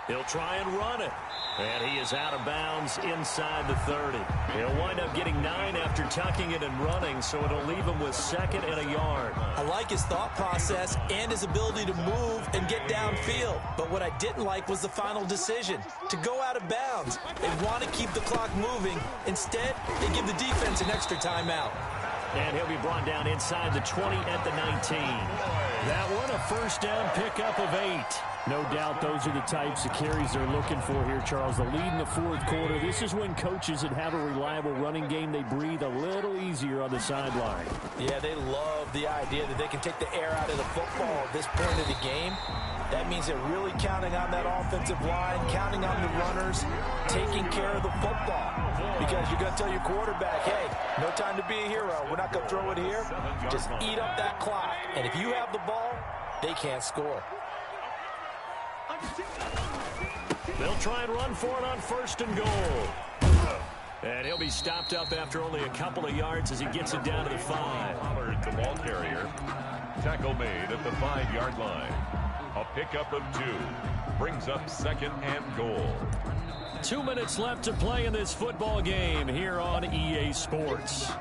S2: He'll try and run it. And he is out of bounds inside the 30. He'll wind up getting 9 after tucking it and running, so it'll leave him with 2nd and a yard.
S4: I like his thought process and his ability to move and get downfield. But what I didn't like was the final decision, to go out of bounds. They want to keep the clock moving. Instead, they give the defense an extra timeout.
S2: And he'll be brought down inside the 20 at the 19. That one, a first down pickup of 8.
S8: No doubt those are the types of carries they're looking for here, Charles. The lead in the 4th quarter. This is when coaches that have a reliable running game, they breathe a little easier on the sideline.
S4: Yeah, they love the idea that they can take the air out of the football at this point of the game. That means they're really counting on that offensive line, counting on the runners, taking care of the football. Because you're going to tell your quarterback, hey, no time to be a hero. We're not going to throw it here. Just eat up that clock. And if you have the ball, they can't score.
S2: They'll try and run for it on 1st and goal. And he'll be stopped up after only a couple of yards as he gets it down to the 5.
S3: Pollard, the ball carrier. Tackle made at the 5-yard line. A pickup of 2. Brings up 2nd and goal.
S2: 2 minutes left to play in this football game here on EA Sports.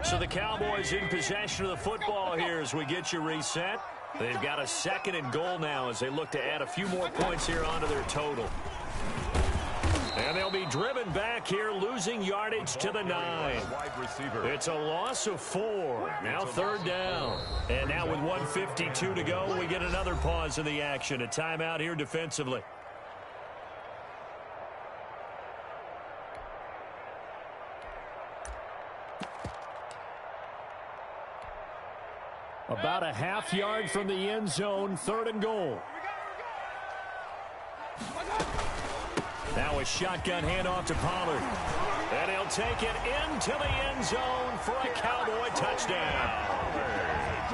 S2: So the Cowboys in possession of the football here as we get you reset. They've got a 2nd and goal now as they look to add a few more points here onto their total. And they'll be driven back here, losing yardage to the 9. It's a loss of 4. Now 3rd down. And now with 1:52 to go, we get another pause in the action. A timeout here defensively.
S8: About a half yard from the end zone, 3rd and goal.
S2: Now a shotgun handoff to Pollard. And he'll take it into the end zone for a Cowboy touchdown.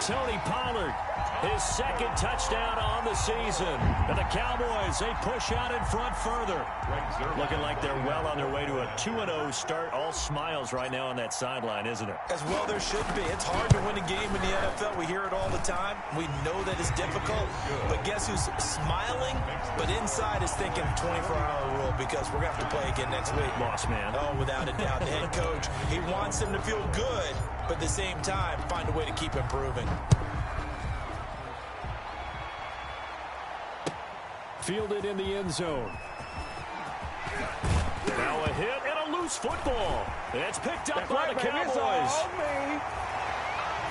S2: Tony Pollard, his 2nd touchdown on the season. And the Cowboys, they push out in front further. Looking like they're well on their way to a 2-0 start. All smiles right now on that sideline, isn't it?
S4: As well there should be. It's hard to win a game in the NFL. We hear it all the time. We know that it's difficult. But guess who's smiling? But inside is thinking 24-hour rule because we're going to have to play again next week.
S2: Boss man.
S4: Oh, without a doubt. The head coach, he wants them to feel good, but at the same time, find a way to keep improving.
S8: Fielded in the end zone.
S2: Now a hit and a loose football. It's picked up by the Cowboys.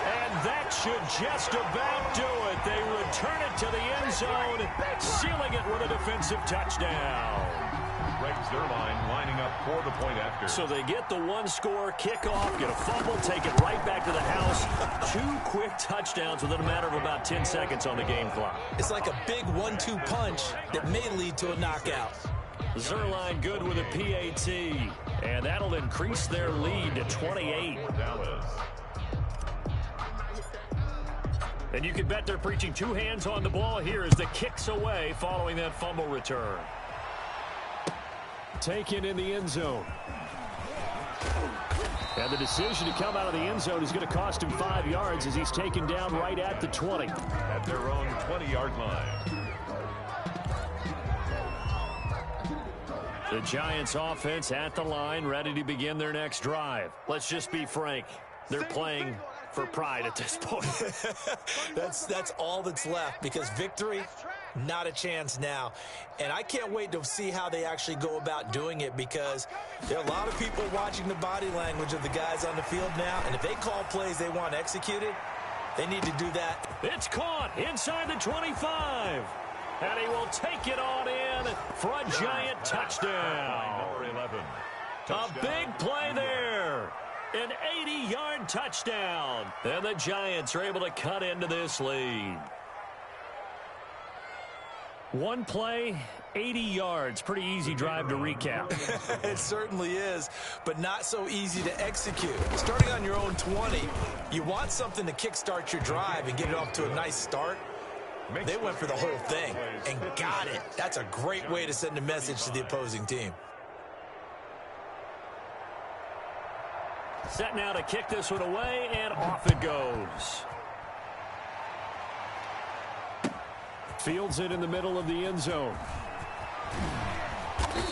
S2: And that should just about do it. They return it to the end zone, sealing it with a defensive touchdown.
S3: Greg Zuerlein lining up for the point after.
S2: So they get the 1-score kickoff, get a fumble, take it right back to the house. 2 quick touchdowns within a matter of about 10 seconds on the game clock.
S4: It's like a big 1-2 punch that may lead to a knockout.
S2: Zuerlein good with a PAT, and that'll increase their lead to 28.
S3: Dallas.
S2: And you can bet they're preaching 2 hands on the ball here as the kicks away following that fumble return.
S8: Taken in the end zone. And the decision to come out of the end zone is going to cost him 5 yards as he's taken down right at the 20.
S3: At their own 20-yard line.
S2: The Giants offense at the line, ready to begin their next drive. Let's just be frank. They're playing for pride at this point.
S4: That's all that's left because victory, not a chance now. And I can't wait to see how they actually go about doing it because there are a lot of people watching the body language of the guys on the field now. And if they call plays they want executed, they need to do that.
S2: It's caught inside the 25. And he will take it on in for a Giant touchdown.
S3: Number 11.
S2: A big play there. An 80-yard touchdown. And the Giants are able to cut into this lead. One play, 80 yards. Pretty easy drive to recap.
S4: It certainly is, but not so easy to execute. Starting on your own 20, you want something to kickstart your drive and get it off to a nice start. They went for the whole thing and got it. That's a great way to send a message to the opposing team.
S2: Set now to kick this one away, and off it goes. Fields it in the middle of the end zone.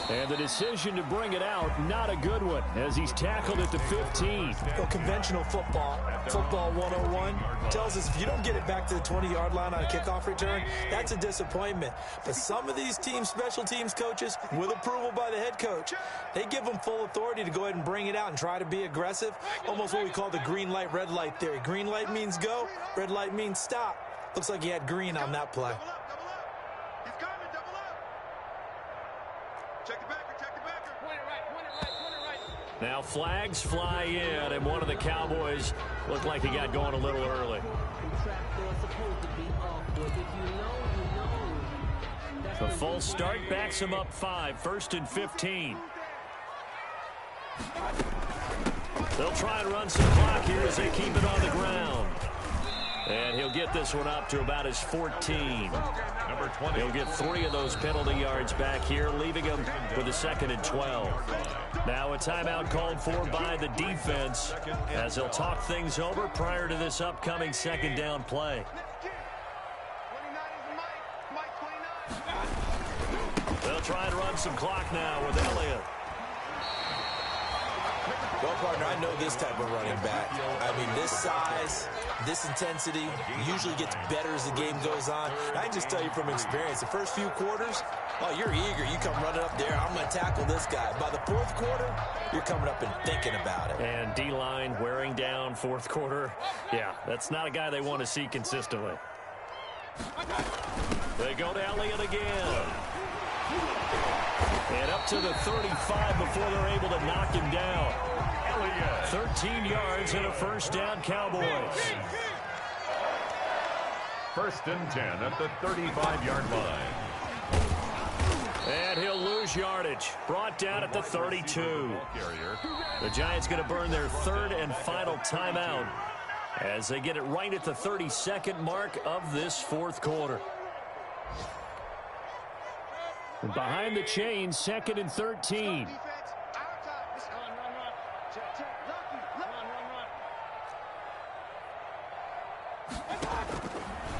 S2: And the decision to bring it out, not a good one, as he's tackled at the 15.
S4: Well, conventional football 101, tells us if you don't get it back to the 20-yard line on a kickoff return, that's a disappointment. But some of these teams, special teams coaches, with approval by the head coach, they give them full authority to go ahead and bring it out and try to be aggressive, almost what we call the green light, red light theory. Green light means go, red light means stop. Looks like he had green on that play.
S2: Now flags fly in, and one of the Cowboys looked like he got going a little early. The full start backs him up 5, 1st and 15. They'll try and run some clock here as they keep it on the ground. And he'll get this one up to about his 14.
S3: Number 20.
S2: He'll get 3 of those penalty yards back here, leaving him with a 2nd and 12. Now a timeout called for by the defense as they'll talk things over prior to this upcoming 2nd down play. They'll try and run some clock now with Elliott.
S4: Well, partner, I know this type of running back. I mean, this size, this intensity usually gets better as the game goes on. And I can just tell you from experience, the first few quarters, oh, you're eager. You come running up there, I'm going to tackle this guy. By the 4th quarter, you're coming up and thinking about it.
S2: And D-line wearing down 4th quarter. Yeah, that's not a guy they want to see consistently. They go to Elliott again. And up to the 35 before they're able to knock him down. 13 yards and a 1st down, Cowboys.
S3: 1st and 10 at the 35-yard line.
S2: And he'll lose yardage. Brought down at the 32. The Giants going to burn their 3rd and final timeout as they get it right at the 32nd mark of this 4th quarter. And behind the chains, 2nd and 13.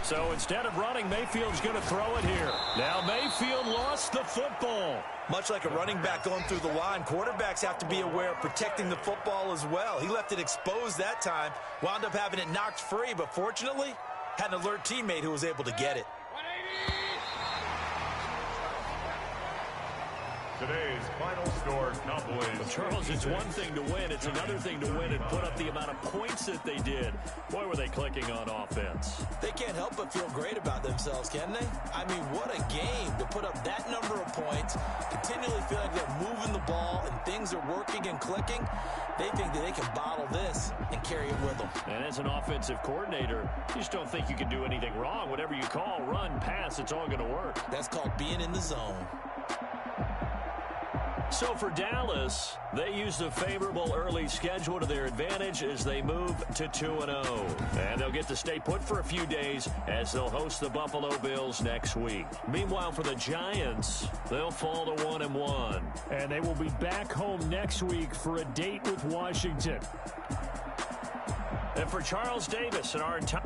S2: So instead of running, Mayfield's going to throw it here. Now Mayfield lost the football.
S4: Much like a running back going through the line, quarterbacks have to be aware of protecting the football as well. He left it exposed that time, wound up having it knocked free, but fortunately, had an alert teammate who was able to get it.
S3: Today's final score, Cowboys.
S2: Well, Charles, it's one thing to win. It's another thing to win and put up the amount of points that they did. Boy, were they clicking on offense.
S4: They can't help but feel great about themselves, can they? I mean, what a game to put up that number of points, continually feel like they're moving the ball and things are working and clicking. They think that they can bottle this and carry it with them.
S2: And as an offensive coordinator, you just don't think you can do anything wrong. Whatever you call, run, pass, it's all going to work.
S4: That's called being in the zone.
S2: So for Dallas, they use the favorable early schedule to their advantage as they move to 2-0. And they'll get to stay put for a few days as they'll host the Buffalo Bills next week. Meanwhile, for the Giants, they'll fall to 1-1.
S8: And they will be back home next week for a date with Washington.
S2: And for Charles Davis and our entire...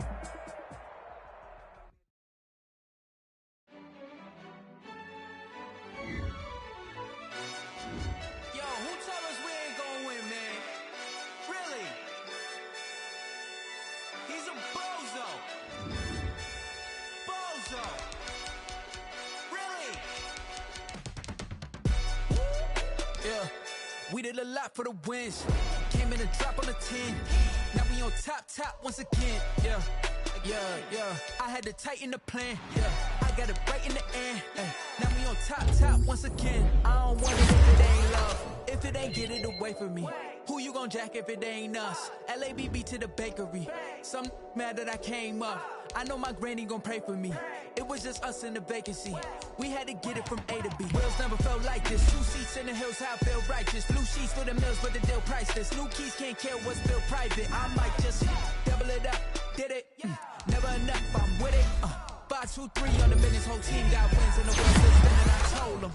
S9: We did a lot for the wins. Came in and drop on the 10. Now we on top once again. Yeah. I had to tighten the plan. Yeah. I got it right in the end. Now we on top once again. I don't want it if it ain't love. If it ain't, get it away from me. Who you gon' jack if it ain't us? LABB to the bakery. Some mad that I came up. I know my granny gon' pray for me. It was just us in the vacancy. We had to get it from A to B. Wheels never felt like this. 2 seats in the hills, how I feel righteous. Blue sheets for the mills, but the deal priceless. New keys can't care what's built private. I might just double it up. Did it? Never enough, I'm with it. 5, 2, 3 on the business. Whole team got wins and the world's still spinning. I told them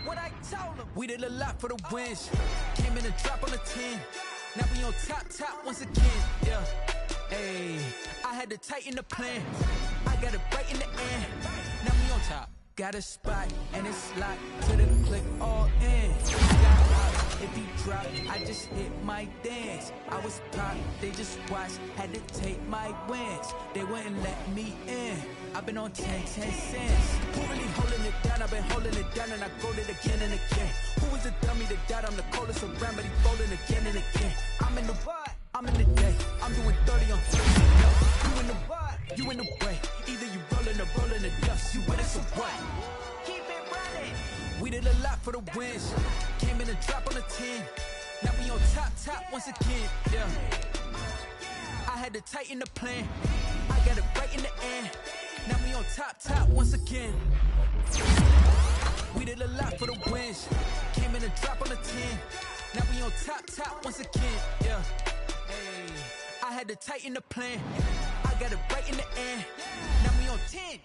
S9: what I told them. We did a lot for the wins. Came in a drop on the 10. Now we on top once again. Yeah. Ayy, I had to tighten the plan. I got it right in the end. Now we on top. Got a spot and it's locked to the click all in. Got out, if he drop, I just hit my dance. I was pop, they just watched, had to take my wins. They wouldn't let me in. I've been on 10 cents. Who really holding it down? I've been holding it down and I go it again and again. Who was the dummy that died? I'm the coldest around, but he folding again and again. I'm in the what? I'm in the day. I'm doing 30 on 30. You in the what? You in the way. Either you rolling the dust. You with us or what? Keep it running. We did a lot for the wins. Came in a drop on the 10. Now we on top once again. Yeah. I had to tighten the plan. I got it right in the end. Now we on top once again. We did a lot for the wins. Came in a drop on the 10. Now we on top once again. Yeah. Hey, I had to tighten the plan. I got it right in the end. Now we on 10.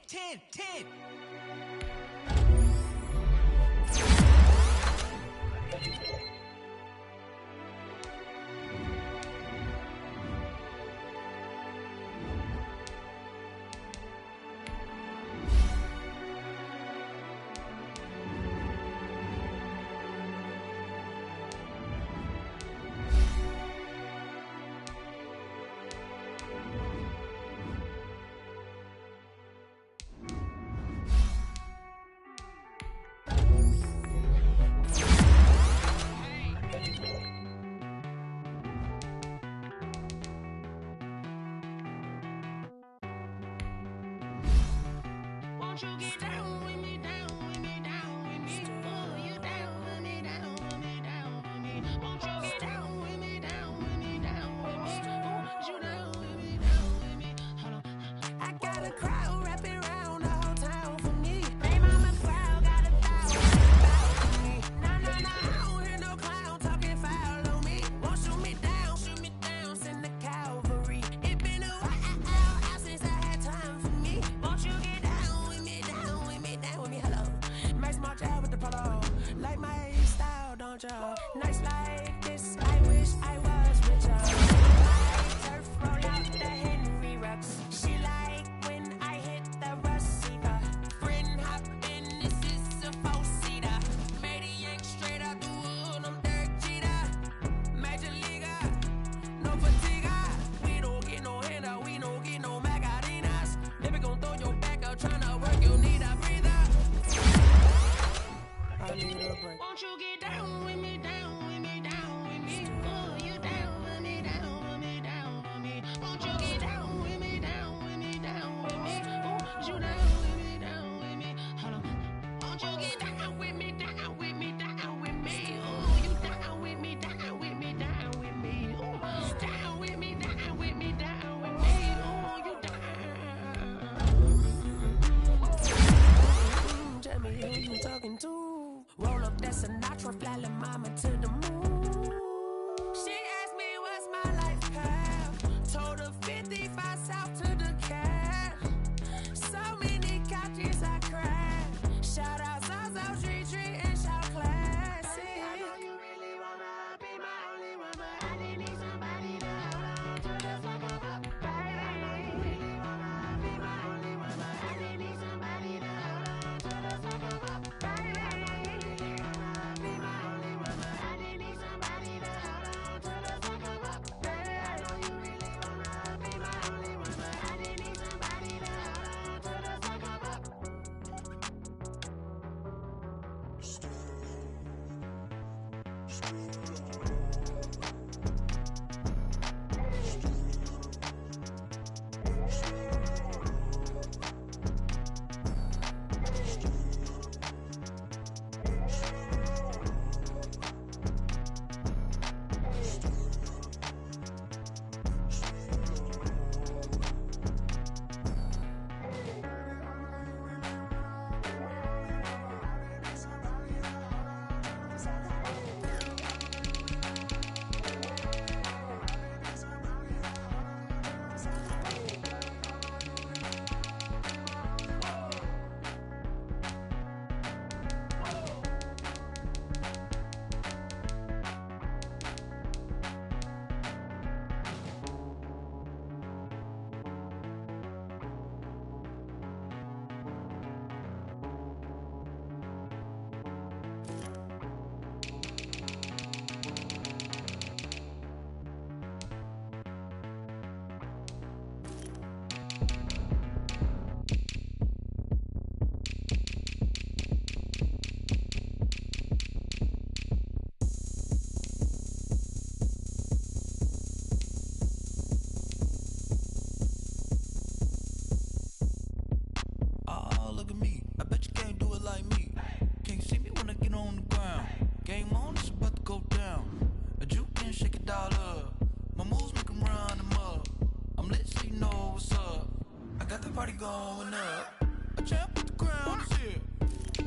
S9: going up. A champ with the crown is here.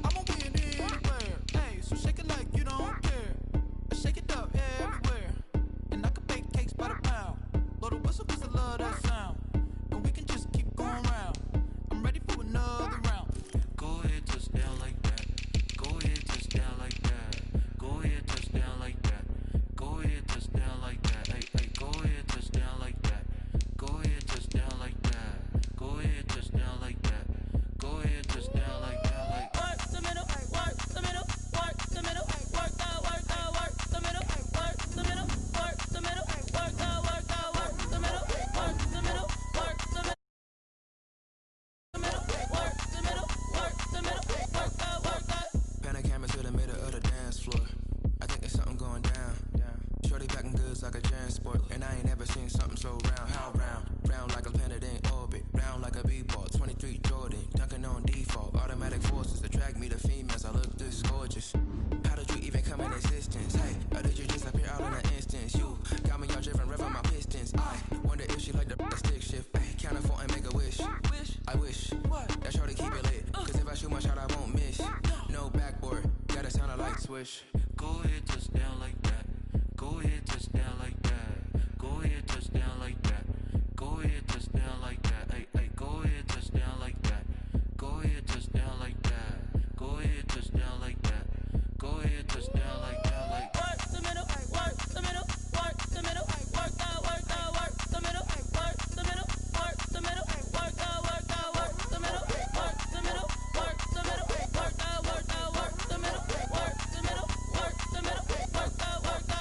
S9: I'ma win anywhere. Hey, so shake it like you don't care. Shake it up everywhere. And I can bake cakes by the pound. Blow the whistle 'cause I love that sound. And we can just keep going round. I'm ready for another round. Go ahead, touch down like that. Go ahead, touch down like that. Go ahead, touch down like that. Go ahead, touch down like that. Hey, hey, go ahead, touch down like that. Go ahead, touch down like that. Go ahead, touch down like that. Go ahead, touch down like that. Like work the middle, work the middle, work the middle, work the middle, work the middle, work the middle, work the middle, work the middle, work the middle, work the middle, work the middle, work the middle. Pan a camera to the middle of the dance floor. I think there's something going down. Shorty packing goods like a transport, and I ain't never seen something so round. How round? Round like a planet in orbit, round like a b-ball. 23 Jordan, dunking on default. Automatic forces attract me to females. I look this gorgeous. How did you even come in existence? Hey, or did you just appear out in an instance? You got me all driven, revving my pistons. I wonder if she like the stick shift. Hey, count a 4 and make a wish. I wish that shorty keep it lit. 'Cause if I shoot my shot, I won't miss. No backboard, gotta sound a light switch. Go ahead, touch down like that. Go ahead, touch down like that. Go ahead, touch down like that. Go ahead, touch down like that. Hey, hey, go ahead, touch down like that. Go ahead, touch down like that. Go ahead, touch down like that. Go ahead, touch down like that. Like work the middle, work the middle, work the middle, work the middle, work the middle, work the middle, work the middle, work the middle, work the middle, work the middle, work the middle, work the middle, work the middle, work the middle, work the.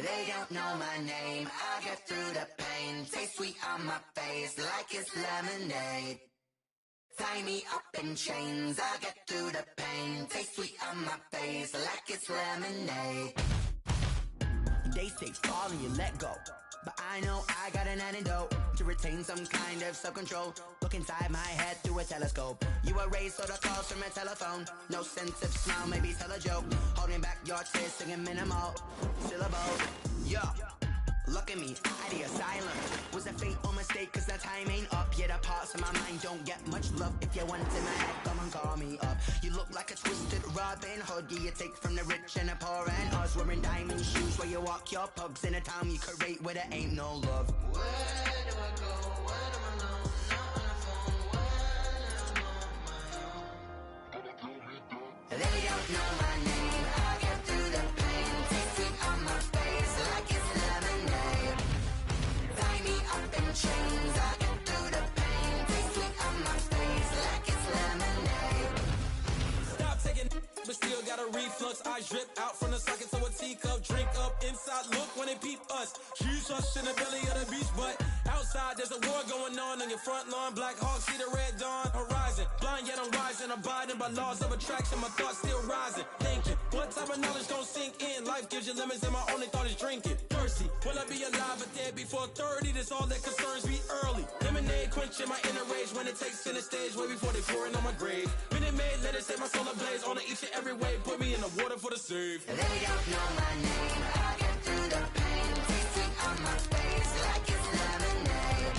S9: They don't know my name. I get through the pain. Taste sweet on my face like it's lemonade. Tie me up in chains. I get through the pain. Taste sweet on my face like it's lemonade. They say fall and you let go, but I know I got an antidote to retain some kind of self-control. Look inside my head through a telescope. You erase all the calls from a telephone. No sense of smile, maybe tell a joke. Holding back your tears, singing minimal syllable. Yo, look at me, out of the asylum. Was a fate or mistake, 'cause the time ain't up. Yeah, the parts of my mind don't get much love. If you want in my head, come and call me up. You look like a twisted Robin Hood. Yeah, you take from the rich and the poor and us. Wearing diamond shoes where you walk your pugs in a town you create where there ain't no love. Where do I go? When I'm alone? Not on the phone. When I'm on my own. They don't know my name. I get through the pain. Taste sweet on my face like it's lemonade. Tie me up in chains. I get through the pain. Taste sweet on my face like it's lemonade. Stop taking, but still got a reflux. Eyes drip out from the socket to a teacup. Drink up inside, look when they peep us. She's us in the belly of the beach, but outside there's a war going on your front lawn. Black Hawk, see the red dawn horizon. Blind yet I'm rising, abiding by laws of attraction. My thoughts still rising, thinking what type of knowledge don't sink in. Life gives you lemons and my only thought is drinking. Thirsty, will I be alive or dead before 30? That's all that concerns me early. Lemonade quenching my inner rage when it takes center stage way before they pour it on my grave. Minute Maid, let it set my soul ablaze on each and every way. Put me in the water for the save. They don't know my name. I get through the pain. Taste sweet on my face like it's lemonade.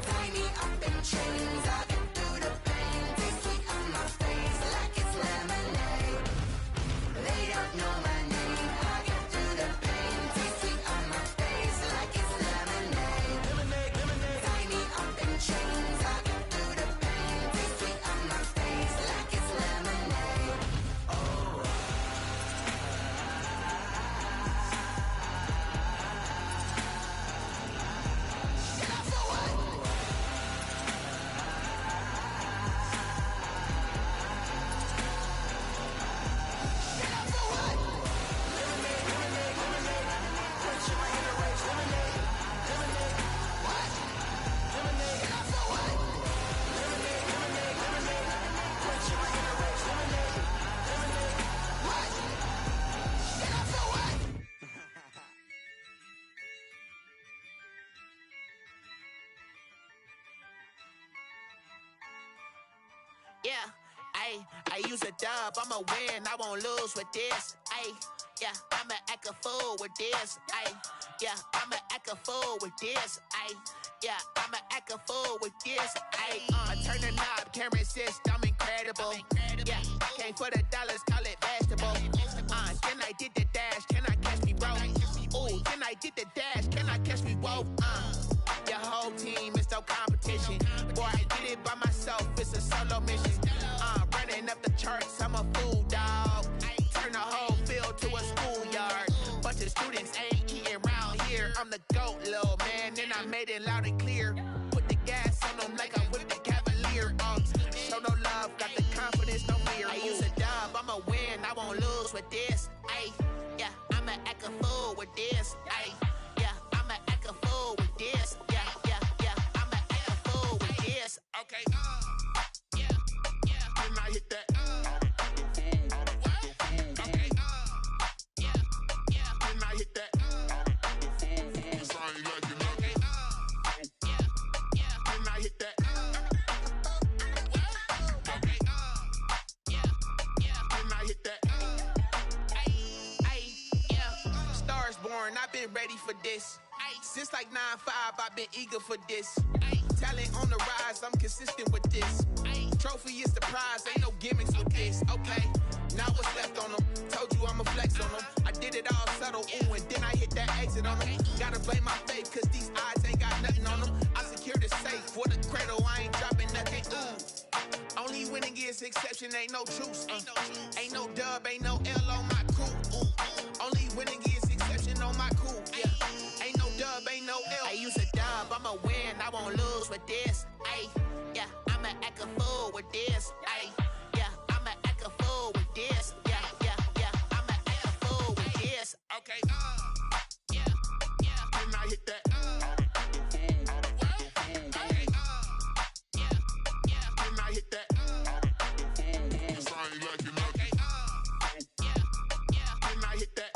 S9: Tie me up in chains. I get through the pain. Taste sweet on my face like it's lemonade. They don't know my name. I get through the pain. Taste sweet on my face like it's lemonade. Lemonade, lemonade. Tie me up in chains. I get through the pain. Taste sweet on my face like it's lemonade. Oh.
S1: Yeah, I use a dub, I'ma win, I won't lose with this. Yeah, I'ma act a fool with this. Yeah, I'ma act a fool with this, ayy. Yeah, I'ma act a fool with this, ayy. Turn the knob, camera system, incredible. Yeah, came for the dollars, call it vegetable. Then I did the dash, can I catch me, bro? Ooh, then I did the dash, can I catch me, whoa? Your whole team is no competition. Boy, I did it by myself, it's a solo mission. Running up the charts, I'm a fool, dog. Turn the whole field to a schoolyard. Bunch of students ain't eating round here. I'm the GOAT, little man, and I made it loud and clear. Put the gas on them like I whipped the Cavalier. Show no love, got the confidence, no fear. I use a dub, I'ma win, I won't lose with this. Ay, yeah, I'ma act a fool with this. Ay, yeah, I'ma act a fool with this. Yeah, yeah, yeah, I'ma act a fool with this. Okay, yeah, yeah, then I hit that. Okay, yeah, yeah, then I hit that. Cause I ain't like it. Okay, yeah, yeah, then I hit that. Okay, yeah, yeah, then I hit that. Ay, yeah, Stars born, I've been ready for this. Since like 9-5, I've been eager for this. Talent on the rise, I'm consistent with this. Trophy is the prize, ain't no gimmicks with this. Okay, now what's left on them? Told you I'ma flex on them. I did it all subtle, ooh, and then I hit that exit on them. Gotta blame my faith, cause these odds ain't got nothing on them. I secure the safe for the cradle, I ain't dropping nothing, ooh. Only winning is exception, ain't no truce. Ain't no dub, ain't no L on my crew. Ooh. Only winning is exception on my crew, yeah. Ain't no dub, ain't no L. I use a dub, I'ma win, I won't lose with this. Ay, yeah, I'ma act a fool with this. Ay, yeah, I'ma act a fool with this. Yeah, yeah, yeah, I'ma act a fool with this. Okay, yeah, yeah, then I hit that. Okay, yeah, yeah, then I hit that. Cause I ain't like it. Okay, yeah, yeah, then I hit that.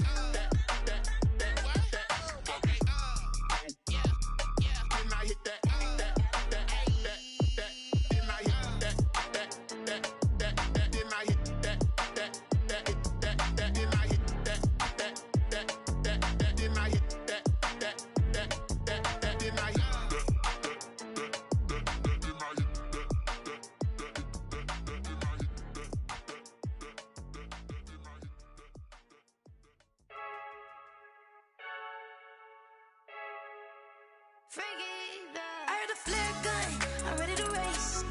S10: I heard the flare gun, I'm ready to race.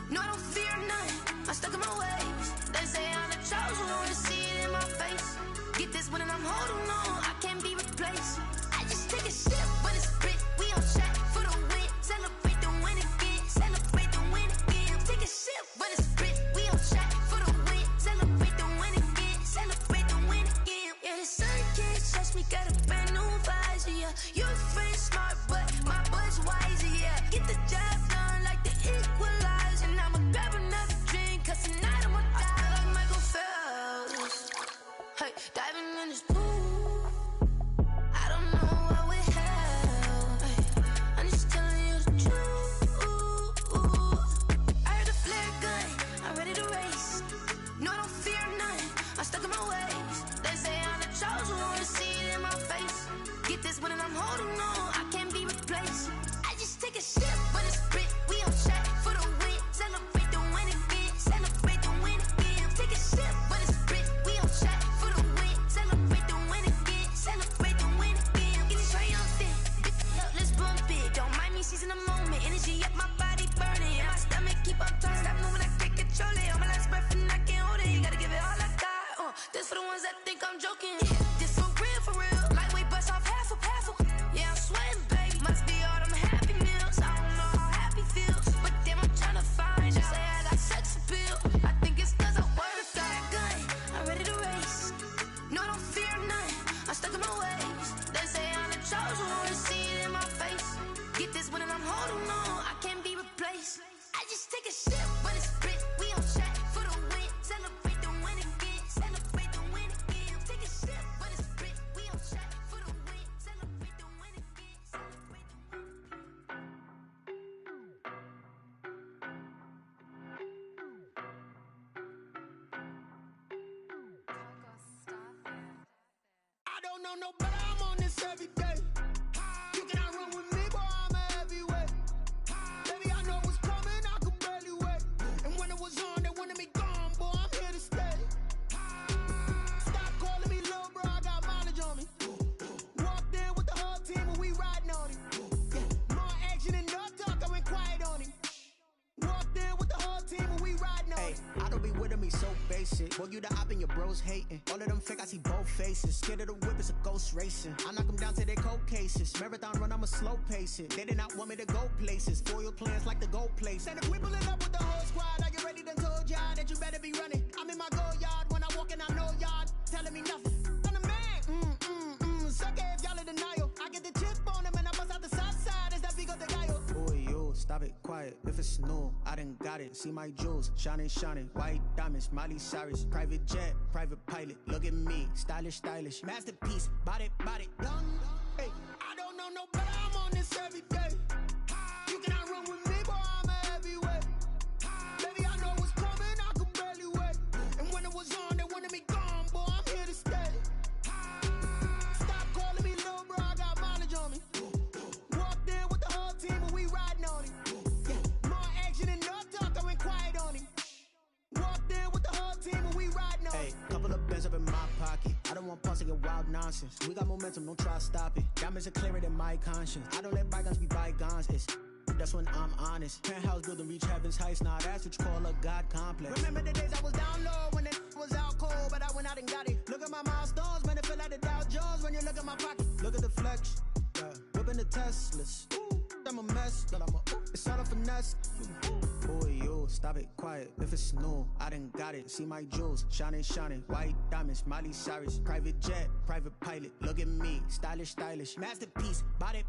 S10: No, I don't fear none, I'm stuck in my ways. They say I'm the chosen one, to see it in my face. Get this one and I'm holding on, I can't be replaced. I just take a sip when it's split, we on track for the win. Celebrate the win again, celebrate the win again. Take a sip when it's split, we on track for the win. Celebrate the win again, celebrate the win again. Yeah, the sun can't touch me, got a brand new visor, yeah. You're friend smart, but my bud's wiser, yeah. Get the job done like the equalizer. And I'ma grab another drink, cause tonight I'ma die like Michael Phelps. Hey, diving in this pool, I don't know what we have. Hey, I'm just telling you the truth. I heard the flare gun, I'm ready to race. No, I don't fear none, I'm stuck in my ways. They say I'm the chosen one, to see it in my face. Get this one and I'm holding on, I can't be replaced. I just take a sip when it's split, we on track for the win. Celebrate the win again, celebrate the win again. Take a sip when it's split, we on track for the win. Celebrate the win again, celebrate the win again. Getting triumphant, let's bump it. Don't mind me seizing the moment, energy up my body burning. And my stomach keep on turning, stop moving, I can't control it. On my last breath and I can't hold it, you gotta give it all I got. This for the ones that think I'm joking. This for real, lightweight bust off half a. Yeah, I'm sweating, baby. Must be all them happy meals. I don't know how happy feels, but damn, I'm trying to find out. Say I got sex appeal. I think it's cause I wear the flag gun. I'm ready to race. No, I don't fear none, I'm stuck in my ways. They say I'm the chosen one, to see it in my face. Get this one and I'm holding on, I can't be replaced. I just take a sip when it's split, we on track for the win. Celebrate the win again, celebrate the win again. Take a sip when it's split, we on track for the win. Celebrate the win again, celebrate the win.
S1: I don't know no better, I'm on this every day.
S11: Boy, you the op and your bros hating. All of them fake, I see both faces. Scared of the whip, it's a ghost racing. I knock them down to their cold cases. Marathon run, I'ma slow pace it. They did not want me to go places. Foil plans like the goal place. And if we pulling up with the whole squad, are you ready? Done told y'all that you better be running. I'm in my go yard. When I walk in, I know y'all telling me nothing. I'm the man. Suck it if y'all in denial. I get the chip on them and I bust out the south side. Is that Vigo de Gallo? Boy, yo, stop it, quiet. If it's new, I done got it. See my jewels, shining, shining. White diamonds, Miley Cyrus. Private jet, private pilot. Look at me, stylish, stylish. Masterpiece, body, done. Hey, I don't know no better. I'm on this every day. You cannot run with me, boy, I'm a heavyweight. Baby, I know what's coming, I could barely wait. And when it was on, they wanted me gone, boy, I'm here to stay. Stop calling me little bro, I got mileage on me. Walked in with the whole team and we riding on him. Yeah, more action and no talk, I went quiet on him. Walked in with the whole team and we riding on him. Hey, couple of bands up in my pocket. I don't want pause to get wild nonsense. We got momentum, don't try to stop it. Diamonds are clearer than my conscience. I don't let bygones be bygones. That's when I'm honest. Penthouse building, reach heaven's heights. Now that's what you call a God complex. Remember the days I was down low when it was out cold, but I went out and got it. Look at my milestones, man, it feel like the Dow Jones when you look at my pocket. Look at the flex, whipping the Teslas. I'm a mess, but it's all a finesse. Boy, yo, stop it, quiet. If it's new, I done got it. See my jewels, shining, shining. White diamonds, Miley Cyrus. Private jet, private pilot. Look at me, stylish, stylish. Masterpiece, body,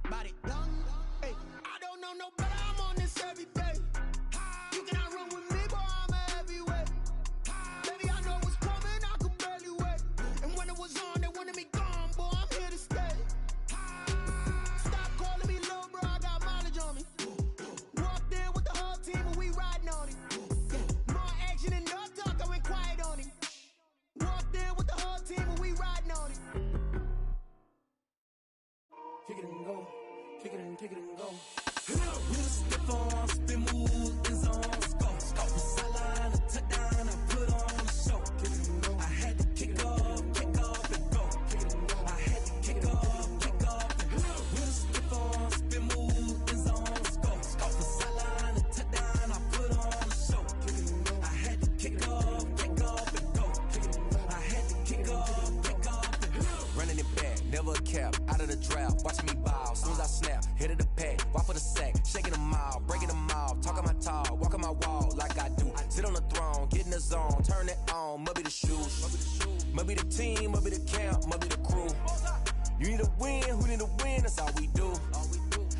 S11: done. Hey, I don't know no better. I'm on this every day. You cannot run with me, boy, I'm a heavyweight. Baby, I know what's coming, I could barely wait. And when it was on, they wanted me gone, boy, I'm here to stay. Stop calling me little bro, I got mileage on me. Walked in with the whole team and we riding on him. Yeah, more action and no talk, I went quiet on him. Walked in with the whole team and we riding on him. Kick it and go, kick it and go.
S12: We'll step on, spin move, is on, scope. Sideline, a touchdown, I put on the show. I had to kick off and go. I had to kick off and go. We'll step on, spin move, is on, scope. Sideline, a touchdown, I put on the show. I had to kick off and go. I had to kick off and go.
S13: Running it back, never a cap, out of the drought, watching me ball. Soon as I snap, hit of the pack, walk for the sack, shaking them out, breaking them off, talking my talk, walking my wall like I do. Sit on the throne, get in the zone, turn it on, must be the shoes, must be the team, must be the camp, must be the crew. You need a win, who need a win, that's all we do.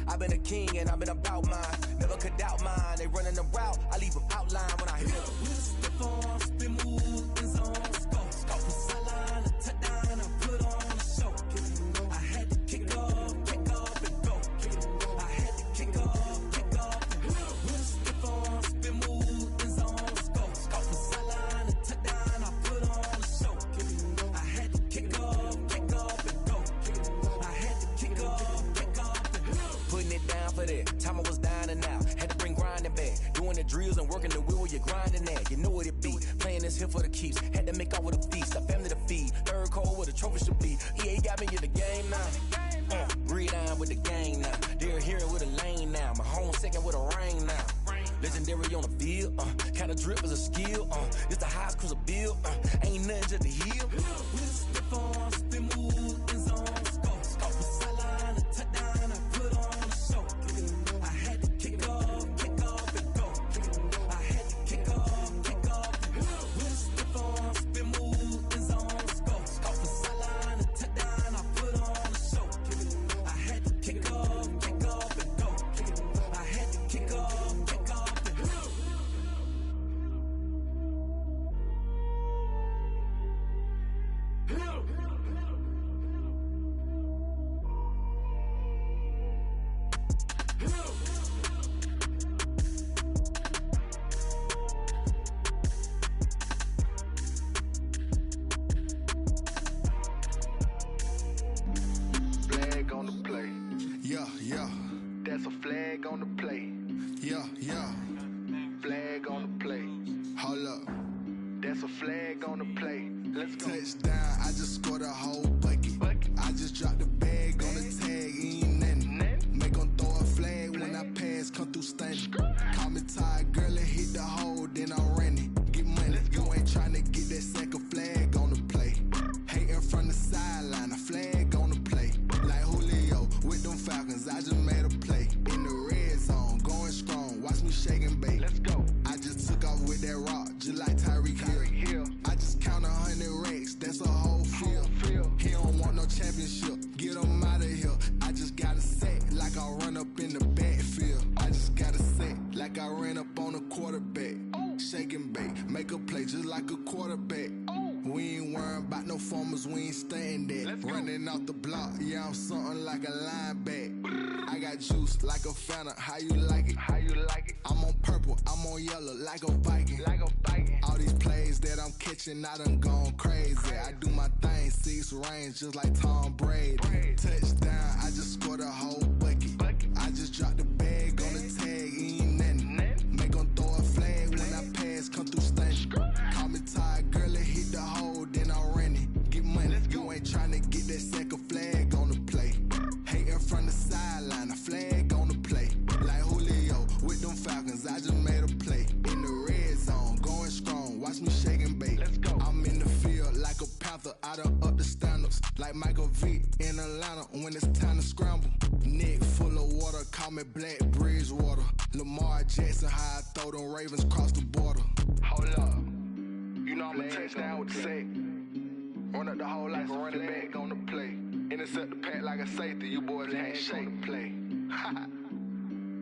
S13: I've been a king and I've been about mine, never could doubt mine. They running the route, I leave them outline when I hit them.
S12: We'll step on, spin move, is on, scope. Sideline, a touchdown, I put on the show. I had to kick off and go. I had to kick off and go. We'll step on, spin move, is on, scope. Sideline, a touchdown, I put on the show. I had to kick off and go. I had to kick off and go.
S13: Putting it down for that, time I was dying and out. Had to bring grinding back, doing the drills and working the wheel where you're grinding at. You know what it be, playing this here for the keeps. Had to make off with a feast, a family to feed. Third cold where the trophy should be. EA got me in the game now. Breed on with the gang now. They're here with a lane now. My home second with a rain now. Legendary on the field, kinda drip is a skill. It's the highest cruiser bill, ain't nothing just to heal.
S12: We'll step on, spin move, is on, scope. Sideline, a touchdown, I put on the show. I had to kick off and go. I had to kick off and go. We'll step on, spin move, is on, scope. Sideline, a touchdown, I put on the show. I had to kick off and go. I had to kick off and go.
S14: Flag on the play. Yeah. That's a flag on the play. Yeah. Flag on the play. Hold up. That's a flag on the play. Let's go. Touchdown, I just scored a whole bucket. I just dropped the bag on the tag, ain't nothing. Make them throw a flag when I pass, come through stunning. Call me tired, girl, and hit the hole, then I'm running. Get money, you ain't tryna get that same. make a play just like a quarterback. We ain't worrying about no formers, we ain't staying there. Running off the block, yeah, I'm something like a linebacker. I got juice like a Fanta, how you like it? How you like it? I'm on purple, I'm on yellow, like a Viking. Like a Viking. All these plays that I'm catching, I done gone crazy. I do my thing, 6 range, just like Tom Brady. Touchdown, I just scored a whole bucket. I just dropped the bag on the tag, ain't nothing. Make 'em throw a flag when I pass, come through stunning. Call me tired, girl, it hit the hole, then I ran it. Get money, you ain't tryna get that second flag on the play. Hating from the sideline, a flag on the play. Like Julio with them Falcons, I just made a play. In the red zone, going strong, watch me shake and bake. I'm in the field like a Panther, I done up the standards. Like Michael Vick in Atlanta when it's time to scramble. Neck full of water, call me Black Bridgewater. Lamar Jackson, how I throw them Ravens cross the border. Hold up, you know I'm a touchdown with the sack. Run up the hole like a running back on the play. Intercept the pack like a safety, you boys can't shake the play.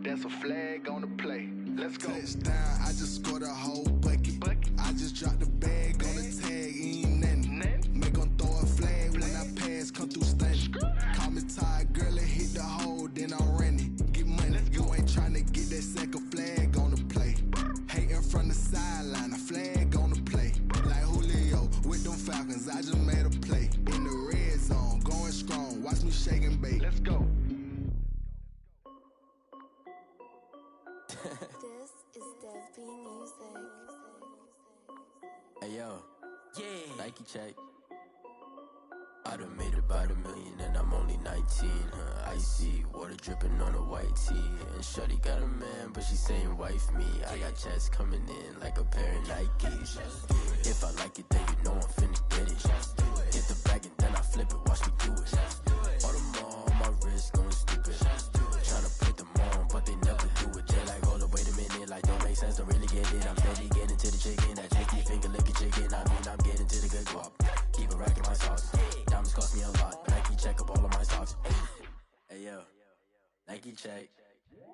S14: That's a flag on the play. Let's go. Touchdown, I just scored a whole bucket. I just dropped the bag on the tag, ain't nothing. Make 'em throw a flag when I pass, come through stunning. Call me tired, girl, it hit the hole, then I ran it. Get money, you ain't tryna get that second flag on the play. Hating from the sideline, a flag on the play. Like Julio with them Falcons, I just made a play. In the red zone, going strong, watch me shake and bake. Let's go.
S15: This is Dev B Music.
S16: Hey yo, yeah, Nike check. I done made about $1 million and I'm only 19. Icy water dripping on a white tee. And shorty got a man, but she saying wife me. I got checks coming in like a pair of Nikes. If I like it, then you know I'm finna get it. Get the bag and then I flip it, watch me do it. All them on my wrist going stupid. Tryna put them on, but they never do it. They're like, hold up, wait a minute, like don't make sense, don't really get it. I'm steady getting to the chicken, that tricky finger licking chicken. I mean, I'm getting to the good guap. Keep it racking my sauce. Diamonds cost me a lot. Nike check up all of my stocks. Hey yo, Nike check.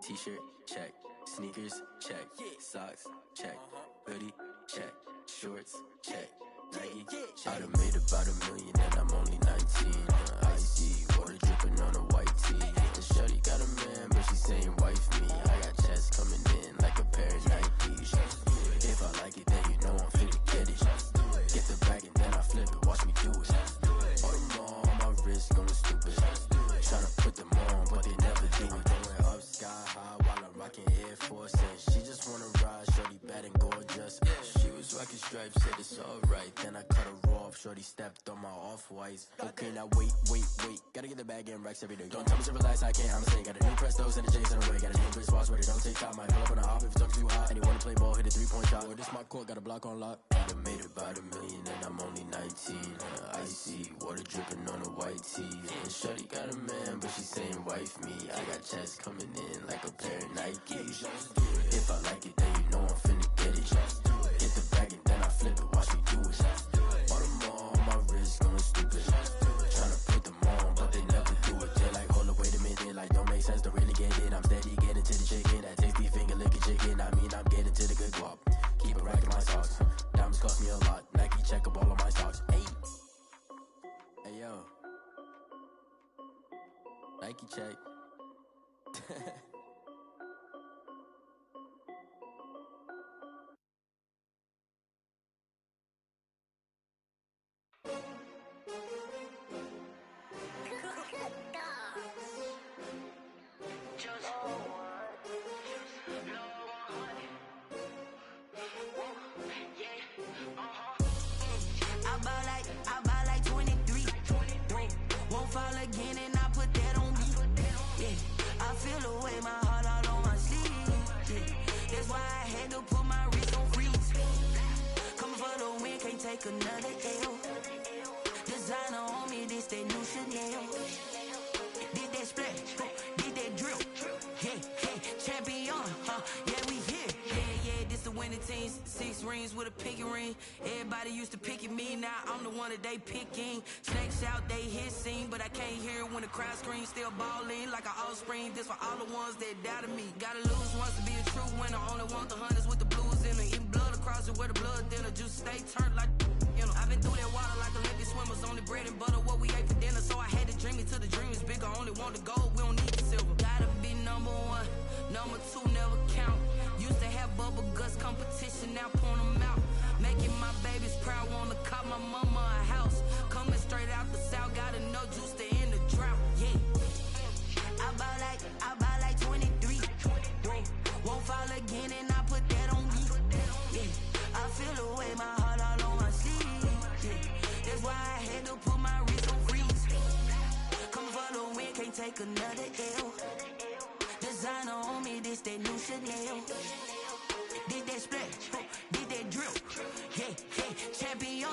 S16: T-shirt check. Sneakers check. Socks check. Hoodie check. Shorts check. Nike. I done made about $1 million and I'm only 19. Icy water dripping on a white tee. And shorty got a man, but she saying wife me. I got checks coming in like a pair of Nikes. If I like it, then you know I'm finna get it. Get the bag and then I flip it, watch me do it. All them on my wrist going stupid. Tryna put them on, but they never do it. Going up sky high while I'm rocking Air Force. And she just wanna ride, shorty bad and gorgeous. She was rocking stripes, said it's alright. Then I cut her off, shorty stepped on my off-whites. Okay, now wait. Gotta get the bag and racks every day. Don't tell me to relax, I can't, I'm saying. Got a new Prestos and a J's in the way. Got a new Chris Foss where they don't take time. Might pull up on a hop if it's too hot. And he wanna play ball, hit a 3-point shot. Or this my court, got a block on lock. I done made about $1 million and I'm only 19. Icy water dripping on a white tee. And shorty got a man, but she saying wife me. I got checks coming in like a pair of Nikes. If I like it, then you know I'm finna get it. Get the bag and then I flip it, watch me do it. All them on my wrist going stupid. Tryna put them on, but they never do it. They're like, hold up, wait a minute, like don't make sense, don't really get it. I'm steady getting to the chicken, that tasty finger licking chicken. I mean, I'm getting to the good guap. Keep it racking my socks. Diamonds cost me a lot. Nike check up all of my stocks. Hey yo, Nike check.
S9: I buy like 23. Won't fall again and I put that on me. Yeah, I feel the way, my heart all on my sleeve. Yeah, that's why I had to put my wrist on freeze. Coming for the win, can't take another L. Designer on me, this that new Chanel. Did that splash, did that drill. Yeah, champion, yeah, we here. Yeah, this the winning team. 6 rings with a pinky ring. Everybody used to pick at me, now I'm the one that they picking. Snakes out, they hit scene, but I can't hear it when the crowd screams. Still balling like an offspring. This for all the ones that doubted me. Gotta lose once to be a true winner. Only want the hunters with the blues
S17: rose in her. Eating blood across it where the blood thinner. Juice stay turned like, you know. I've been through that water like Olympic swimmers. Only bread and butter, what we ate for dinner. So I had to dream it till the dream is bigger. Only want the gold, we don't need the silver. Gotta be number one, number two never count. Used to have bubble guts competition, now point them out. Making my babies proud, wanna cop my mama a house. Coming straight out the south, got enough juice to end the drought. Yeah. I buy like 23. Won't fall again and I put that on me. Yeah. I feel the way, my heart all on my sleeve. Yeah. That's why I had to put my wrist on freeze. Coming for the win, can't take another L. Designer on me, this that new Chanel. Did that splash, did that drill. Yeah, champion,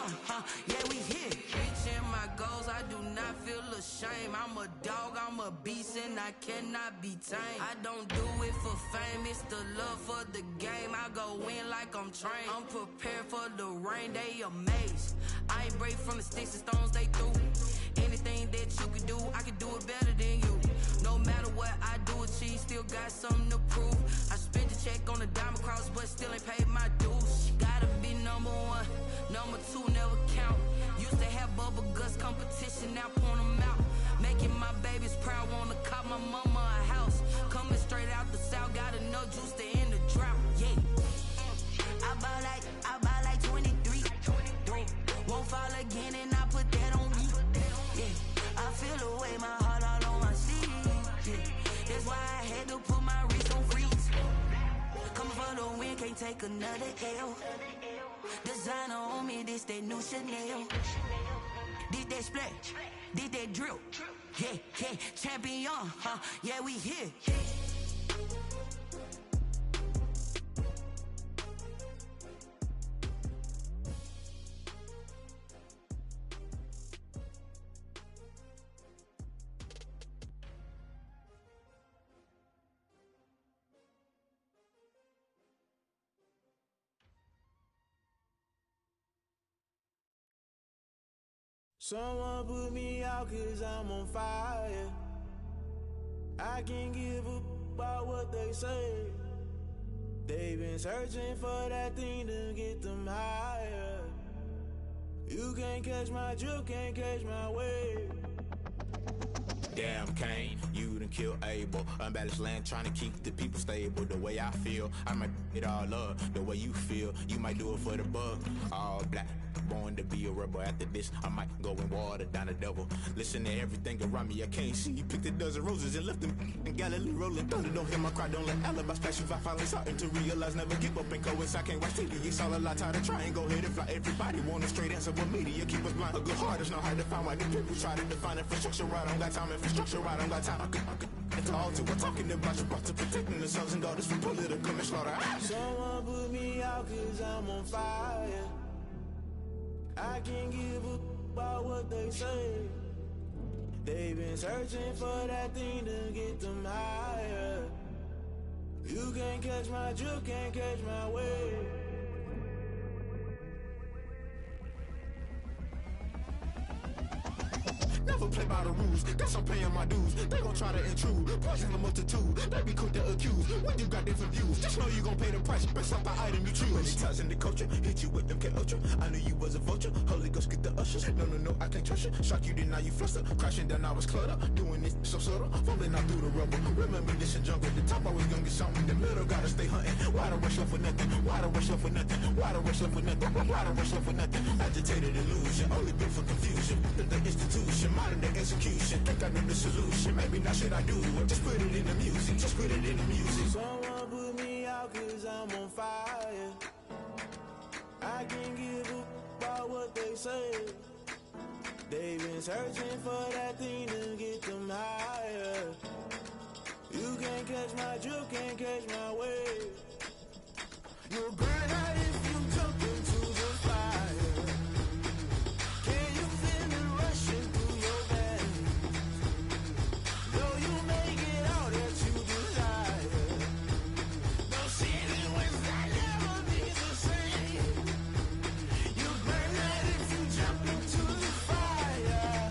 S17: yeah, we here. Reaching my goals, I do not feel ashamed. I'm a dog, I'm a beast, and I cannot be tamed. I don't do it for fame, it's the love for the game. I go in like I'm trained. I'm prepared for the rain, they amazed. I ain't brave from the sticks and stones they threw. Anything that you can do, I can do it better than you. No matter what I do, achieve, still got something to prove. I spent the check on the diamond cross, but still ain't paid my dues. Gotta be number one, number two never count. Used to have bubble guts competition, now point them out. Making my babies proud, wanna cop my mama a house. Coming straight out the south, got enough juice to end the drought. Yeah. I buy like 23. Won't fall again and I put that on me. Yeah. I feel the way, my heart all on my sleeve. Yeah. That's why I had to put my wrist on freeze. Coming for the win, can't take another L. Designer on me, this that new Chanel. Did that splash, did that drill. Yeah, champion, yeah, we here.
S18: Someone put me out cause I'm on fire. I can't give up about what they say. They've been searching for that thing to get them higher. You can't catch my drift, can't catch my wave.
S19: Damn Kane, you done killed Abel. Unbalanced land trying to keep the people stable. The way I feel, I might it all up. The way you feel, you might do it for the bug. All black, born to be a rebel. After this, I might go and water down the devil. Listen to everything around me, I can't see. You picked a dozen roses and left them in Galilee rolling thunder. Don't hear my cry, don't let alibis flash. If I finally starting to realize, never give up and coincide. I can't watch TV, it's all a lot. Tired of trying, go ahead and fly. Everybody want a straight answer, but media keep us blind. A good heart is not hard to find. Why the people try to define infrastructure right? I don't got time, infrastructure right, I don't got time. I could talk to we're talking about your to protecting the sons and daughters from political manslaughter.
S18: Someone put me out cause I'm on fire. I can't give up about what they say. They've been searching for that thing to get them higher. You can't catch my drift, can't catch my wave.
S19: Never play by the rules, guess I'm paying my dues. They gon' try to intrude, poison the multitude. They be quick to accuse, when you got different views. Just know you gon' pay the price, based off the item you choose. Many times in the culture, hit you with MK Ultra. I knew you was a vulture, Holy Ghost get the ushers. No, I can't trust you. Shock you, then now you fluster. Crashing down, I was cluttered. Doing this so subtle, fumbling out through the rubble. Remember this in jungle, the top always gonna get something. In the middle, gotta stay hunting. Why the rush left for nothing? Why the rush left for nothing? Why the rush left for nothing? Why the rush left for nothing? Agitated illusion, only built for confusion. The institution, modern day execution. Think I know the solution, maybe not should I do it. Just put it in the music, just put it in the music.
S18: Someone put me out cause I'm on fire. I can't give up about what they say. They've been searching for that thing to get them higher. You can't catch my drift, can't catch my wave. You'll burn out if you jump into the fire. Can you feel it rushing through your veins? Though you may get all that you desire, no city was that never be the same. You burn out if you jump into the fire.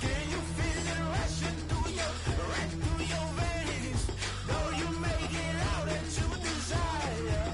S18: Can you feel it rushing through your veins? Though you may get all that you desire.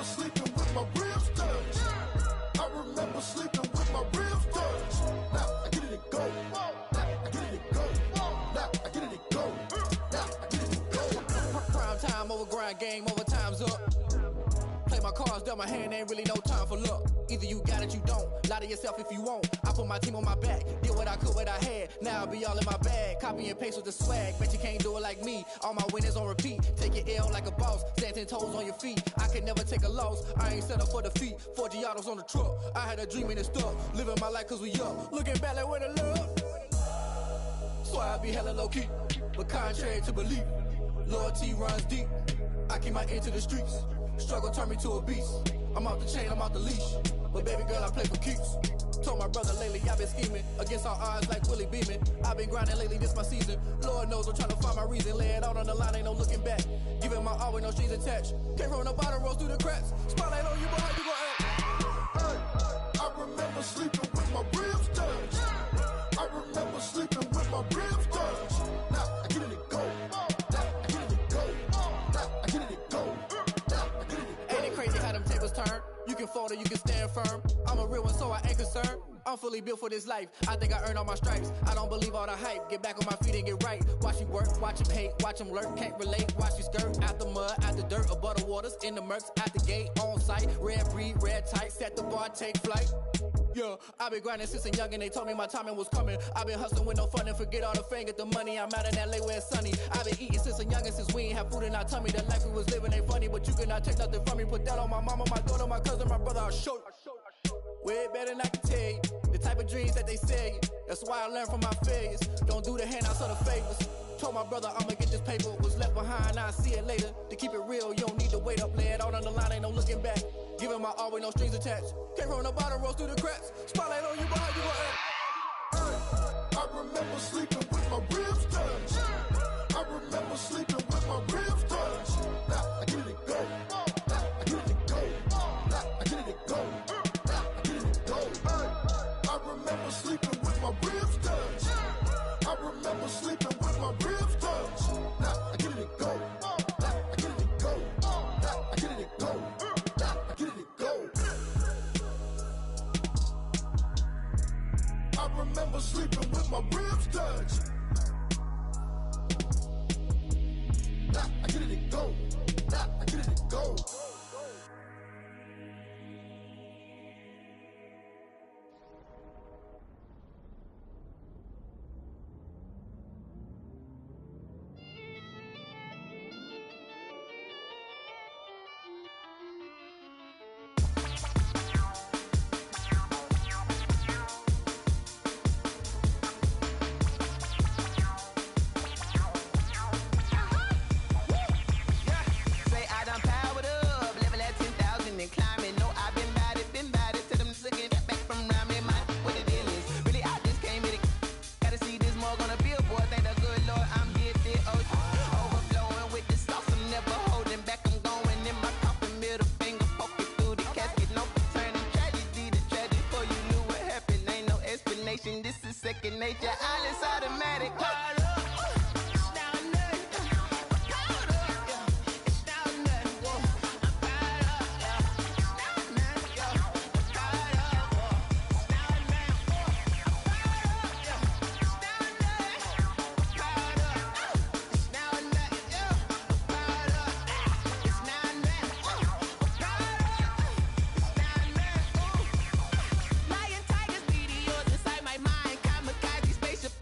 S14: remember sleeping with my ribs touched. I remember sleeping with my ribs touched. Now I get it to go. Now I get it to go. Now I get it to go. Now I get it to go.
S20: Prime time over grind game, over time's up. Play my cards, dealt my hand, ain't really no time for luck. Either you got it, you don't. Lie to yourself if you won't. I put my team on my back, did what I could, what I had. Now I'll be all in my bag. Copy and paste with the swag. Bet you can't do it like me. All my winners on repeat. Take your L like a boss. Stand 10 toes on your feet. I can never take a loss. I ain't set up for defeat. 4 Giottos on the truck. I had a dream and it stuck. Living my life cause we up. Looking back like where the love. So I be hella low key. But contrary to belief, loyalty runs deep. I keep my ear to the streets. Struggle turned me to a beast. I'm off the chain, I'm off the leash. But baby girl, I play for keeps. Told my brother lately, I've been scheming. Against all odds like Willie Beeman. I've been grinding lately, this my season. Lord knows I'm trying to find my reason. Lay it out on the line, ain't no looking back. Giving my all with no strings attached. Came from the bottom, rose through the cracks. Spotlight on you, boy, how you gon' act?
S14: Hey, I remember sleeping with my ribs touched. I remember sleeping with my ribs touched. Now I get it to go. Now I get it to go. Now I get it to go. Now I get it to go.
S20: Ain't it crazy how them tables turn? You can fold or you can stand firm. I'm a real one, so I ain't concerned. I'm fully built for this life. I think I earned all my stripes. I don't believe all the hype. Get back on my feet and get right. Watch you work, watch him hate, watch him lurk. Can't relate, watch you skirt. Out the mud, out the dirt, above the waters, in the murks, out the gate, on site. Red breed, red tight, set the bar, take flight. Yeah, I've been grinding since a young and they told me my timing was coming. I've been hustling with no fun and forget all the fame, get the money. I'm out in LA where it's sunny. I've been eating since a young and since we ain't have food in our tummy. The life we was living ain't funny, but you cannot take nothing from me. Put that on my mama, my daughter, my cousin, my brother, I'll show you. Way better than I can tell you. The type of dreams that they sell you. That's why I learned from my failures. Don't do the handouts or the favors. Told my brother I'ma get this paper. Was left behind, I'll see it later. To keep it real, you don't need to wait up. Lay it out on the line, ain't no looking back. Giving my all with no strings attached. Came from the bottom, rose through the cracks. Spotlight on you, boy, how you gon' act?
S14: I remember sleeping with my ribs touched. I remember sleeping with my ribs touched. Now I get it to go. Now I get it to go. Now I get it to go. Now I get it to go. I remember sleeping with my ribs touched. I remember sleeping with my ribs touched. Now I get it to go. Now I get it to go. Now I get it to go. Now I get it to go. I remember sleeping with my ribs touched. Now I get it to go. Now I get it to go.
S21: Second nature, all is automatic.
S17: Lion, tigers, meteors inside my mind. Kamikaze spaceship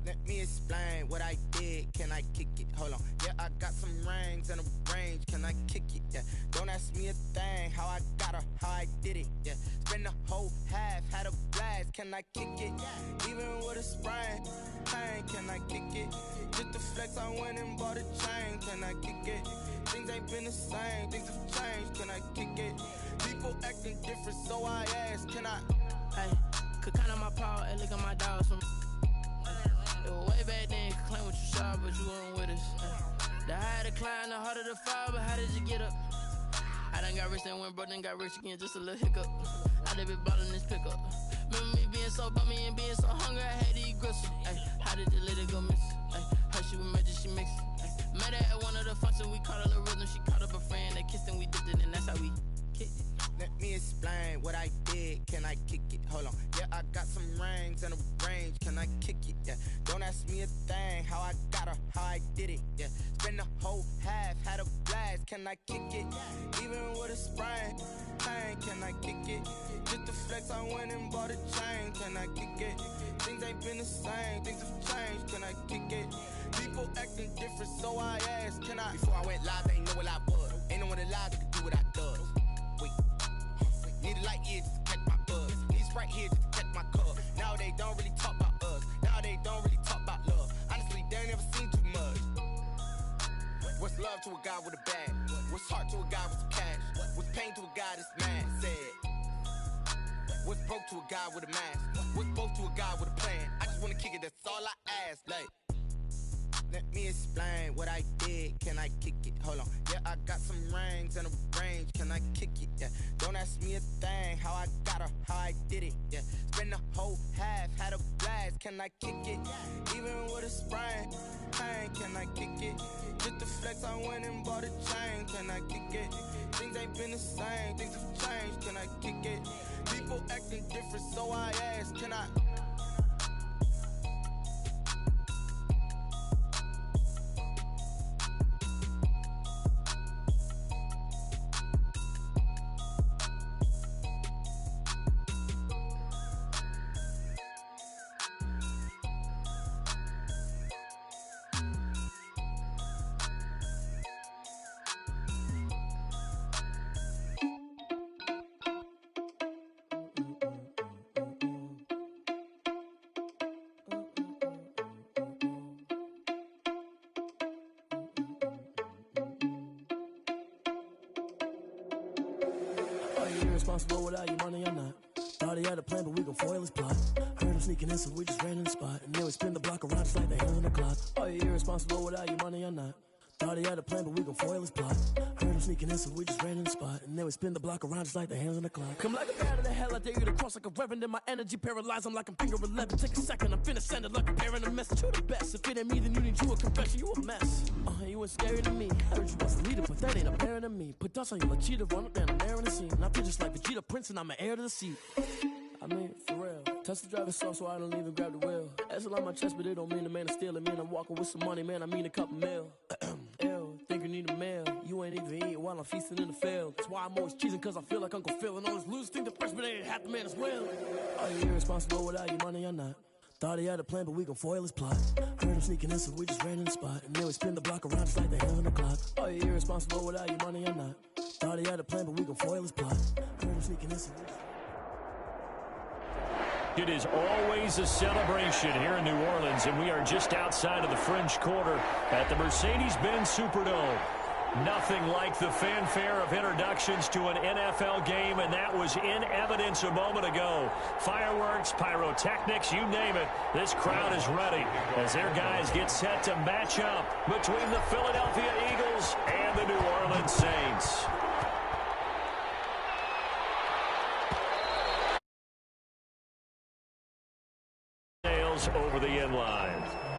S14: Let me explain what I did. Can I kick it? Hold on. Yeah, I got some rings and a range. Can I kick it? Yeah. Don't ask me a thing. How I got her, how I did it. Yeah. Spend the whole half, had a blast. Can I kick it? Even with a sprain. Pain, can I kick it? Just the flex, I went and bought a chain. Can I kick it? Things ain't been the same. Things have changed. Can I kick it? People acting different, so I ask. Can I?
S17: Hey, could count on my power and look at my dogs from. It was way back then, could claim what you saw, but you weren't with us. The higher the climb, the harder the fall, but how did you get up? I done got rich, then went broke, then got rich again, just a little hiccup. I done been ballin' this pickup. Remember me being so bummy and being so hungry, I had to eat gristle. Ay, how did you let it go miss? Ay, how she was magic, she mixed. Met her at one of the functions, we caught a little rhythm, she caught up a friend, they kissed and we dipped it, and that's how we kicked it.
S14: Let me explain what I did. Can I kick it? Hold on. Yeah, I got some rings and a range. Can I kick it? Yeah. Don't ask me a thing. How I got her, how I did it. Yeah. Spend the whole half, had a blast. Can I kick it? Even with a sprain. Pain, can I kick it? Just the flex, I went and bought a chain. Can I kick it? Things ain't been the same. Things have changed. Can I kick it? People acting different, so I ask. Can I? Before I went live, they ain't know what I was. Ain't no one alive that could do what I does. Need a light years to catch my buzz. Need Sprite here just to catch my cup. Now they don't really talk about us. Now they don't really talk about love. Honestly, they ain't never seen too much. What's love to a guy with a bag? What's heart to a guy with some cash? What's pain to a guy that's mad? Said. What's broke to a guy with a mask? What's both to a guy with a plan? I just wanna kick it, that's all I ask. Like, let me explain what I did. Can I kick it? Hold on. Yeah, I got some rings and a range. Can I kick it? Yeah. Don't ask me a thing. How I got her, how I did it. Yeah. Spend the whole half, had a blast. Can I kick it? Even with a sprain. Pain, can I kick it? Just the flex, I went and bought a chain. Can I kick it? Things ain't been the same. Things have changed. Can I kick it? People acting different, so I ask. Can I?
S6: Irresponsible without your money or not. Thought he had a plan, but we gon' foil his plot. Heard him sneaking in, so we just ran in the spot. And then we spin the block around just like the hands on the clock. Are you irresponsible without your money or not? Thought he had a plan, but we gon' foil his plot. Heard him sneaking in, so we just ran in the spot. And then we spin the block around just like the hands on the clock. Come like a bat of the hell, I dare you to cross like a reverend. And my energy paralyzed, I'm like I'm finger 11. Take a second, I'm finna send it like a bearing a message. You the best, if it ain't me, then you need you a confession. You a mess. You ain't scary to me. Heard you was a leader, but that ain't apparent to me. Put dust on you like cheetah, run up and I'm there in the scene. And I feel just like Vegeta Prince and I'm an heir to the seat. I mean, for real. Touch the driver's soft so I don't even grab the wheel. That's on my chest, but it don't mean the man is stealing. Man, I'm walking with some money, man, I mean a couple mil. Ew, think you need a meal. You ain't even eating while I'm feasting in the field. That's why I'm always cheesing, cause I feel like Uncle Phil. And all those losers think the freshman ain't half the man as well. Are you irresponsible without your money or not? Thought he had a plan, but we gon' foil his plot. Heard him sneaking in, so we just ran in the spot. And then we spin the block around just like the hands on the clock. Are you irresponsible without your money or not? Thought he had a plan, but we gon' foil his plot. Heard him sneaking in, so we just...
S2: It is always a celebration here in New Orleans, and we are just outside of the French Quarter at the Mercedes-Benz Superdome. Nothing like the fanfare of introductions to an NFL game, and that was in evidence a moment ago. Fireworks, pyrotechnics, you name it. This crowd is ready as their guys get set to match up between the Philadelphia Eagles and the New Orleans Saints. Over the end line.